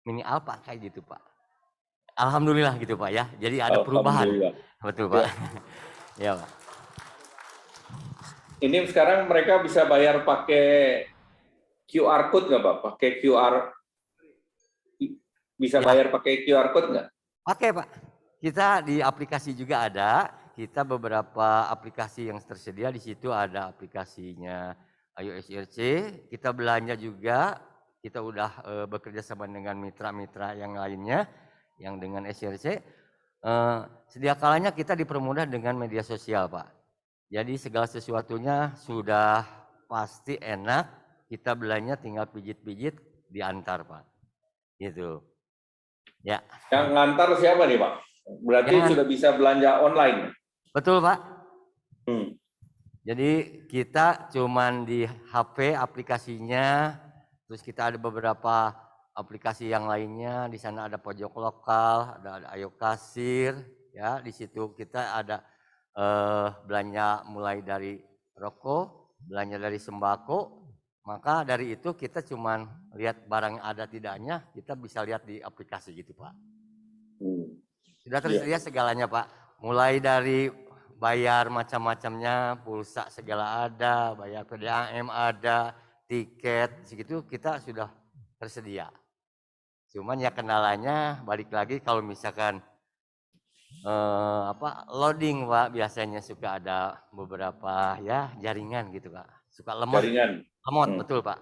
[SPEAKER 12] mini Alfa kayak gitu, Pak. Alhamdulillah gitu, Pak ya. Jadi ada perubahan. Betul, Pak. Ya, Pak.
[SPEAKER 4] Ini sekarang mereka bisa bayar pakai QR code nggak, Pak? Pakai QR, bisa bayar pakai QR code nggak?
[SPEAKER 12] Pakai, Pak. Kita di aplikasi juga ada. Kita beberapa aplikasi yang tersedia di situ, ada aplikasinya Ayo SRC. Kita belanja juga. Kita udah bekerja sama dengan mitra-mitra yang lainnya yang dengan SRC. Sedia kalanya kita dipermudah dengan media sosial, Pak. Jadi segala sesuatunya sudah pasti enak. Kita belanja tinggal pijit-pijit diantar, Pak. Gitu. Ya.
[SPEAKER 4] Yang ngantar siapa nih, Pak? Berarti sudah bisa belanja online.
[SPEAKER 12] Betul, Pak. Jadi kita cuman di HP aplikasinya, terus kita ada beberapa aplikasi yang lainnya. Di sana ada pojok lokal, ada Ayo Kasir, ya. Di situ kita ada belanja mulai dari rokok, belanja dari sembako. Maka dari itu kita cuman lihat barang ada tidaknya, kita bisa lihat di aplikasi gitu, Pak. Sudah tersedia segalanya, Pak. Mulai dari bayar macam-macamnya, pulsa segala ada, bayar PDAM ada, tiket, segitu kita sudah tersedia. Cuman ya kendalanya balik lagi kalau misalkan loading, Pak, biasanya suka ada beberapa ya jaringan gitu, Pak. Suka lemot.
[SPEAKER 4] Jaringan.
[SPEAKER 12] Lemot, betul, Pak.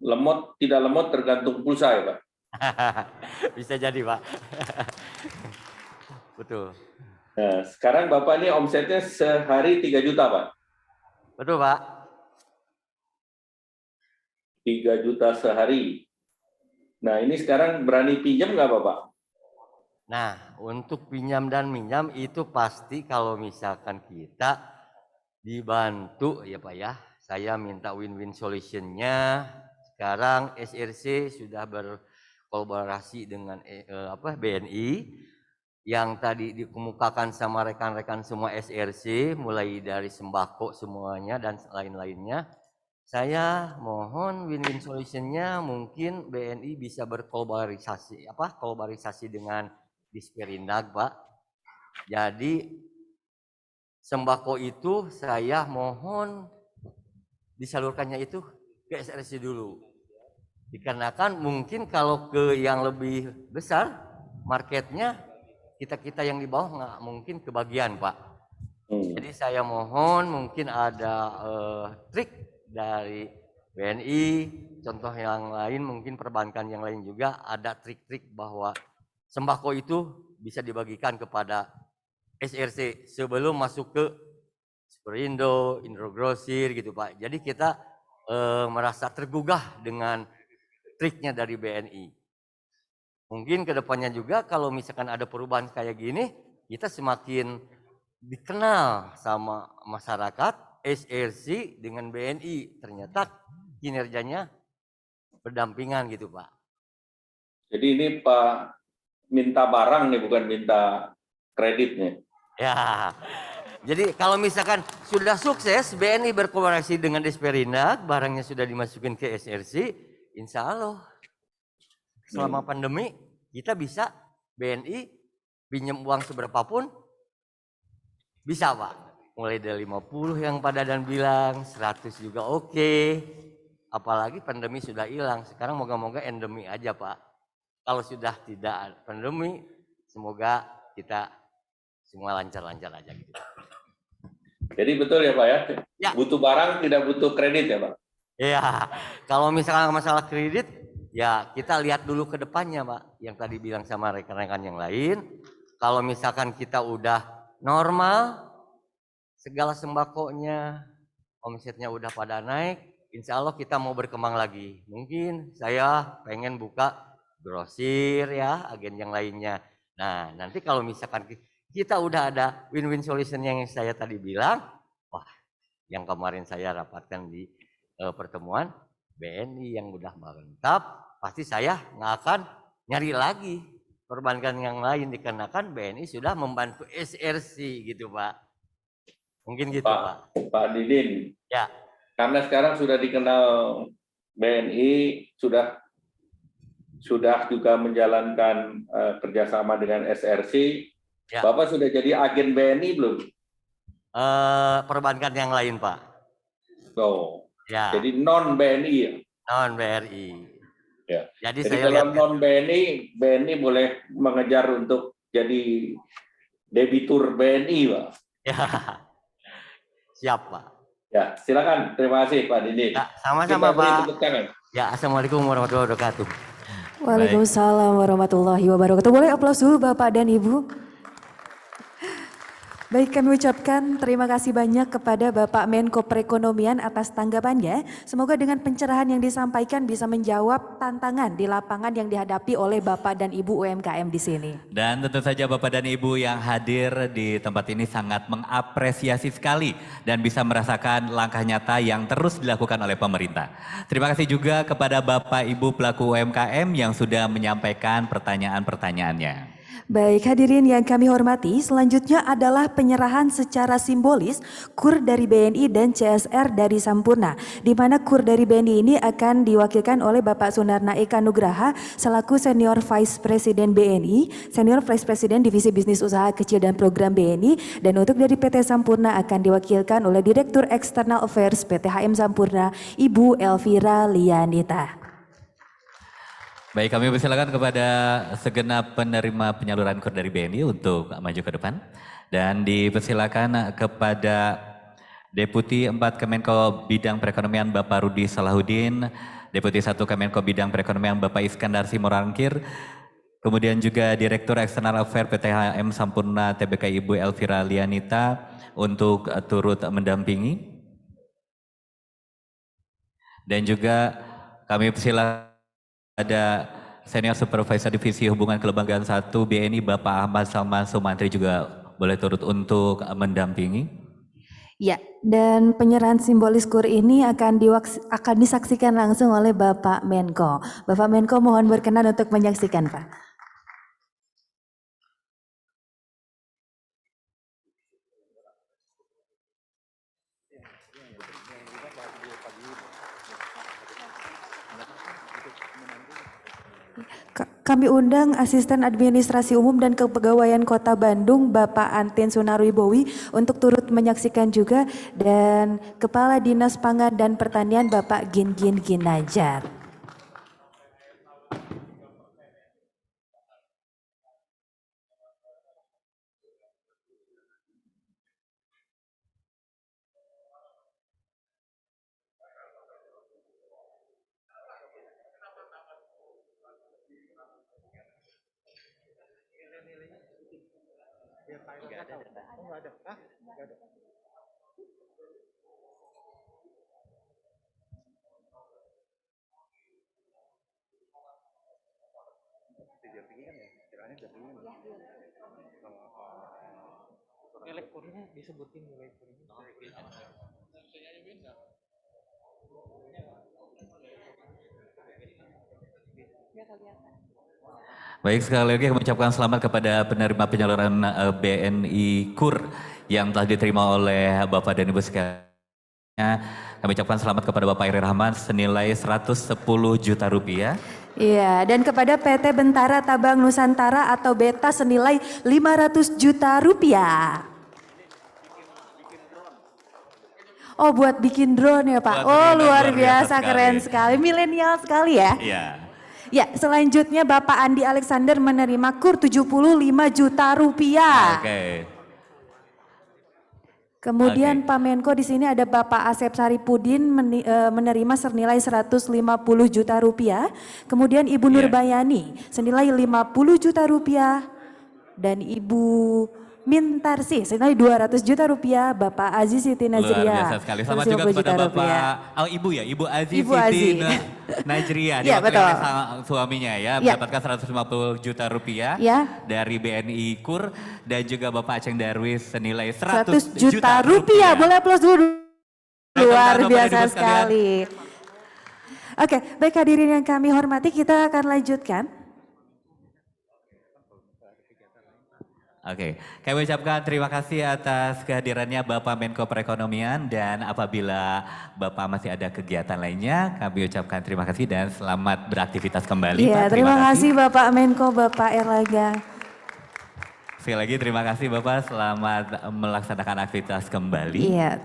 [SPEAKER 4] Lemot, tidak lemot tergantung pulsa ya, Pak?
[SPEAKER 12] Bisa jadi, Pak. Betul.
[SPEAKER 4] Nah, sekarang Bapak ini omsetnya sehari 3 juta, Pak?
[SPEAKER 12] Betul, Pak.
[SPEAKER 4] 3 juta sehari. Nah, ini sekarang berani pinjam nggak, Bapak?
[SPEAKER 12] Nah, untuk pinjam dan minjam itu pasti kalau misalkan kita dibantu ya, Pak ya. Saya minta win-win solution-nya. Sekarang SRC sudah berkolaborasi dengan BNI yang tadi dikemukakan sama rekan-rekan semua SRC, mulai dari sembako semuanya dan lain-lainnya. Saya mohon win-win solution-nya mungkin BNI bisa berkolaborasi dengan Disperindag, Pak. Jadi sembako itu saya mohon disalurkannya itu ke SRC dulu. Dikarenakan mungkin kalau ke yang lebih besar marketnya, kita yang di bawah nggak mungkin kebagian, Pak. Jadi saya mohon mungkin ada trik dari BNI, contoh yang lain mungkin perbankan yang lain juga ada trik-trik bahwa sembako itu bisa dibagikan kepada SRC sebelum masuk ke Superindo, Indogrosir gitu, Pak. Jadi kita merasa tergugah dengan triknya dari BNI. Mungkin kedepannya juga kalau misalkan ada perubahan kayak gini, kita semakin dikenal sama masyarakat, SRC dengan BNI. Ternyata kinerjanya berdampingan gitu, Pak.
[SPEAKER 4] Jadi ini Pak minta barang nih, bukan minta kredit nih.
[SPEAKER 12] Ya, Jadi kalau misalkan sudah sukses BNI berkolaborasi dengan Desperindak, barangnya sudah dimasukin ke SRC, insya Allah selama pandemi kita bisa BNI pinjam uang seberapapun bisa Pak. Mulai dari 50 yang Pak Dadan bilang, 100 juga oke. Apalagi pandemi sudah hilang, sekarang moga-moga endemi aja Pak. Kalau sudah tidak pandemi, semoga kita semua lancar-lancar aja gitu.
[SPEAKER 4] Jadi betul ya Pak ya?
[SPEAKER 12] Ya.
[SPEAKER 4] Butuh barang tidak butuh kredit ya Pak?
[SPEAKER 12] Ya, kalau misalnya masalah kredit, ya kita lihat dulu ke depannya Pak. Yang tadi bilang sama rekan-rekan yang lain, kalau misalkan kita udah normal, segala sembakonya, omsetnya udah pada naik, insya Allah kita mau berkembang lagi. Mungkin saya pengen buka grosir ya, agen yang lainnya. Nah, nanti kalau misalkan kita udah ada win-win solution yang saya tadi bilang, wah, yang kemarin saya rapatkan di pertemuan BNI yang udah mantap, pasti saya nggak akan nyari lagi perbankan yang lain dikarenakan BNI sudah membantu SRC gitu Pak. Mungkin gitu Pak.
[SPEAKER 4] Pak Didin.
[SPEAKER 12] Ya.
[SPEAKER 4] Karena sekarang sudah dikenal BNI sudah juga menjalankan kerjasama dengan SRC. Ya. Bapak sudah jadi agen BNI belum?
[SPEAKER 12] Perbankan yang lain Pak.
[SPEAKER 4] Oh.
[SPEAKER 12] Ya.
[SPEAKER 4] Jadi non BNI ya?
[SPEAKER 12] Non BRI.
[SPEAKER 4] Ya.
[SPEAKER 12] Jadi
[SPEAKER 4] saya
[SPEAKER 12] kalau
[SPEAKER 4] non BNI boleh mengejar untuk jadi debitur BNI Pak.
[SPEAKER 12] Ya. Siap Pak.
[SPEAKER 4] Ya, silakan. Terima kasih Pak Didi.
[SPEAKER 12] Ya, sama-sama Pak.
[SPEAKER 4] Ya,
[SPEAKER 12] assalamualaikum warahmatullahi wabarakatuh.
[SPEAKER 2] Waalaikumsalam warahmatullahi wabarakatuh. Boleh aplaus dulu Bapak dan Ibu. Baik, kami ucapkan terima kasih banyak kepada Bapak Menko Perekonomian atas tanggapannya. Semoga dengan pencerahan yang disampaikan bisa menjawab tantangan di lapangan yang dihadapi oleh Bapak dan Ibu UMKM di sini.
[SPEAKER 3] Dan tentu saja Bapak dan Ibu yang hadir di tempat ini sangat mengapresiasi sekali dan bisa merasakan langkah nyata yang terus dilakukan oleh pemerintah. Terima kasih juga kepada Bapak Ibu pelaku UMKM yang sudah menyampaikan pertanyaan-pertanyaannya.
[SPEAKER 2] Baik, hadirin yang kami hormati, selanjutnya adalah penyerahan secara simbolis KUR dari BNI dan CSR dari Sampurna, di mana KUR dari BNI ini akan diwakilkan oleh Bapak Sunarna Eka Nugraha selaku Senior Vice President BNI, Senior Vice President Divisi Bisnis Usaha Kecil dan Program BNI, dan untuk dari PT Sampurna akan diwakilkan oleh Direktur External Affairs PT HM Sampurna, Ibu Elvira Lianita.
[SPEAKER 3] Baik, kami persilakan kepada segenap penerima penyaluran KUR dari BNI untuk maju ke depan. Dan dipersilakan kepada Deputi 4 Kemenko Bidang Perekonomian Bapak Rudi Salahuddin, Deputi 1 Kemenko Bidang Perekonomian Bapak Iskandar Simorangkir, kemudian juga Direktur External Affairs PT HM Sampurna Tbk Ibu Elvira Lianita untuk turut mendampingi. Dan juga kami persilakan ada Senior Supervisor Divisi Hubungan Kelembagaan 1 BNI Bapak Ahmad Salman Sumantri juga boleh turut untuk mendampingi.
[SPEAKER 2] Ya, dan penyerahan simbolis KUR ini akan disaksikan langsung oleh Bapak Menko. Bapak Menko mohon berkenan untuk menyaksikan Pak. Kami undang Asisten Administrasi Umum dan Kepegawaian Kota Bandung Bapak Antin Sunarwibowi untuk turut menyaksikan juga, dan Kepala Dinas Pangan dan Pertanian Bapak Gin Ginajar.
[SPEAKER 5] Nilai kurnya disebutin nilai kurnya. Ya kelihatan.
[SPEAKER 3] Baik, sekali lagi kami ucapkan selamat kepada penerima penyaluran BNI KUR yang telah diterima oleh Bapak dan Ibu sekalian. Kami ucapkan selamat kepada Bapak Iri Rahman senilai 110 juta rupiah.
[SPEAKER 2] Iya, dan kepada PT Bentara Tabang Nusantara atau BETA senilai 500 juta rupiah. Oh, buat bikin drone ya Pak. Oh, luar biasa, keren sekali. Milenial sekali ya.
[SPEAKER 3] Iya.
[SPEAKER 2] Ya, selanjutnya Bapak Andi Alexander menerima KUR 75 juta rupiah.
[SPEAKER 3] Oke.
[SPEAKER 2] Kemudian Pak Menko di sini ada Bapak Asep Saripudin menerima senilai 150 juta rupiah. Kemudian Ibu Nurbayani senilai 50 juta rupiah. Dan Ibu Mintarsi senilai 200 juta rupiah. Bapak Aziz Siti Nazria.
[SPEAKER 3] Luar biasa sekali. Selamat juga kepada Bapak, Ibu ya, Ibu Aziz Siti Najriah,
[SPEAKER 2] ya, betul.
[SPEAKER 3] Suaminya ya,
[SPEAKER 2] Ya.
[SPEAKER 3] mendapatkan 150 juta rupiah
[SPEAKER 2] Ya.
[SPEAKER 3] dari BNI KUR dan juga Bapak Aceng Darwis senilai 100
[SPEAKER 2] juta rupiah. Boleh aplaus dulu. Luar biasa sekali. Oke, baik hadirin yang kami hormati, kita akan lanjutkan.
[SPEAKER 3] Oke, kami ucapkan terima kasih atas kehadirannya Bapak Menko Perekonomian dan apabila Bapak masih ada kegiatan lainnya, kami ucapkan terima kasih dan selamat beraktivitas kembali.
[SPEAKER 2] Iya,
[SPEAKER 3] Pak.
[SPEAKER 2] terima kasih Bapak Menko, Bapak Erlangga.
[SPEAKER 3] Sekali lagi terima kasih Bapak, selamat melaksanakan aktivitas kembali.
[SPEAKER 2] Iya.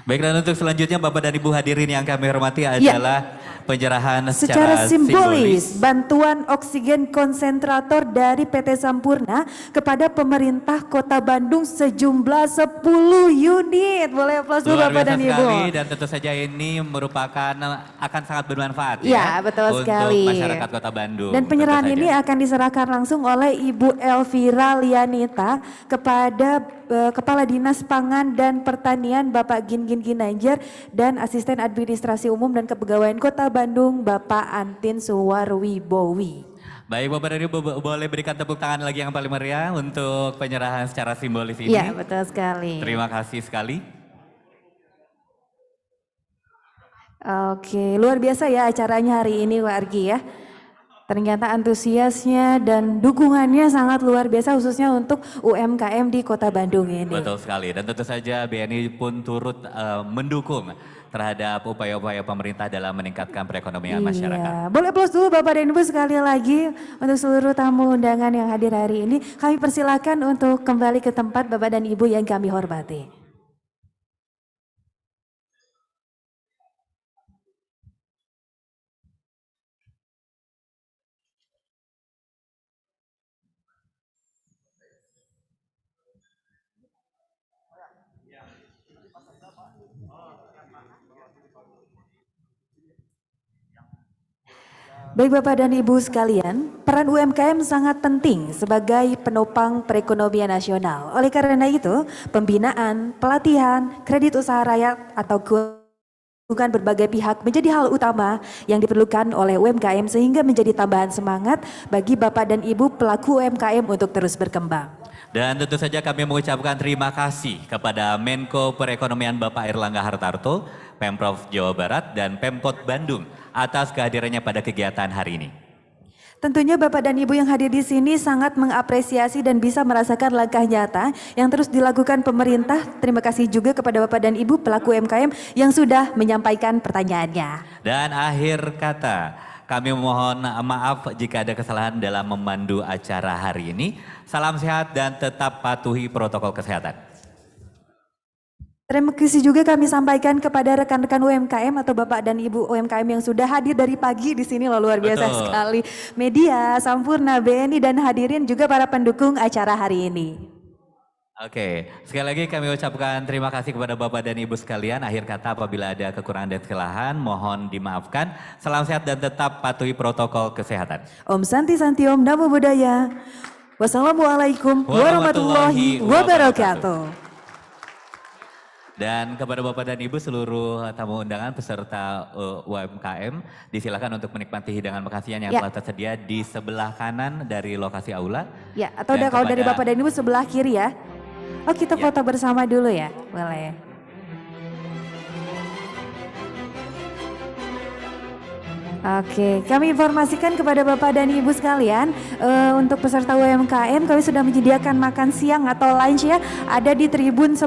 [SPEAKER 3] Baik, dan untuk selanjutnya Bapak dan Ibu hadirin yang kami hormati adalah penyerahan
[SPEAKER 2] secara simbolis bantuan oksigen konsentrator dari PT Sampurna kepada pemerintah Kota Bandung sejumlah 10 unit. Boleh aplaus dulu Bapak dan Ibu.
[SPEAKER 3] Sekali, dan tentu saja ini merupakan akan sangat bermanfaat
[SPEAKER 2] ya betul
[SPEAKER 3] untuk
[SPEAKER 2] sekali.
[SPEAKER 3] masyarakat Kota Bandung.
[SPEAKER 2] Dan penyerahan ini akan diserahkan langsung oleh Ibu Elvira Lianita kepada Kepala Dinas Pangan dan Pertanian Bapak Gin Ginanjar dan Asisten Administrasi Umum dan Kepegawaian Kota Bandung Bapak Antin Suwarwibowi.
[SPEAKER 3] Baik Bapak dan Ibu, boleh berikan tepuk tangan lagi yang paling meriah untuk penyerahan secara simbolis ini.
[SPEAKER 2] Iya betul sekali.
[SPEAKER 3] Terima kasih sekali.
[SPEAKER 2] Oke, luar biasa ya acaranya hari ini Pak Argi ya. Ternyata antusiasnya dan dukungannya sangat luar biasa khususnya untuk UMKM di Kota Bandung ini.
[SPEAKER 3] Betul sekali, dan tentu saja BNI pun turut mendukung terhadap upaya-upaya pemerintah dalam meningkatkan perekonomian masyarakat.
[SPEAKER 2] Boleh aplaus dulu Bapak dan Ibu sekali lagi untuk seluruh tamu undangan yang hadir hari ini. Kami persilakan untuk kembali ke tempat Bapak dan Ibu yang kami hormati. Baik Bapak dan Ibu sekalian, peran UMKM sangat penting sebagai penopang perekonomian nasional. Oleh karena itu, pembinaan, pelatihan, kredit usaha rakyat atau dukungan berbagai pihak menjadi hal utama yang diperlukan oleh UMKM sehingga menjadi tambahan semangat bagi Bapak dan Ibu pelaku UMKM untuk terus berkembang.
[SPEAKER 3] Dan tentu saja kami mengucapkan terima kasih kepada Menko Perekonomian Bapak Erlangga Hartarto, Pemprov Jawa Barat dan Pemkot Bandung atas kehadirannya pada kegiatan hari ini.
[SPEAKER 2] Tentunya Bapak dan Ibu yang hadir di sini sangat mengapresiasi dan bisa merasakan langkah nyata yang terus dilakukan pemerintah. Terima kasih juga kepada Bapak dan Ibu pelaku UMKM yang sudah menyampaikan pertanyaannya.
[SPEAKER 3] Dan akhir kata, kami mohon maaf jika ada kesalahan dalam memandu acara hari ini. Salam sehat dan tetap patuhi protokol kesehatan.
[SPEAKER 2] Terima kasih juga kami sampaikan kepada rekan-rekan UMKM atau Bapak dan Ibu UMKM yang sudah hadir dari pagi di sini loh, luar biasa sekali. Media, Sampurna, BNI dan hadirin juga para pendukung acara hari ini.
[SPEAKER 3] Oke, sekali lagi kami ucapkan terima kasih kepada Bapak dan Ibu sekalian. Akhir kata apabila ada kekurangan dan kesalahan mohon dimaafkan. Salam sehat dan tetap patuhi protokol kesehatan.
[SPEAKER 2] Om Santi Santi Om Namo Buddhaya. Wassalamualaikum warahmatullahi wabarakatuh.
[SPEAKER 3] Dan kepada Bapak dan Ibu seluruh tamu undangan peserta UMKM disilakan untuk menikmati hidangan makan yang telah tersedia di sebelah kanan dari lokasi aula.
[SPEAKER 2] Ya, atau kalau dari Bapak dan Ibu sebelah kiri ya. Oh, kita foto bersama dulu ya, boleh. Oke, kami informasikan kepada Bapak dan Ibu sekalian, untuk peserta UMKM kami sudah menyediakan makan siang atau lunch ya, ada di tribun sebelah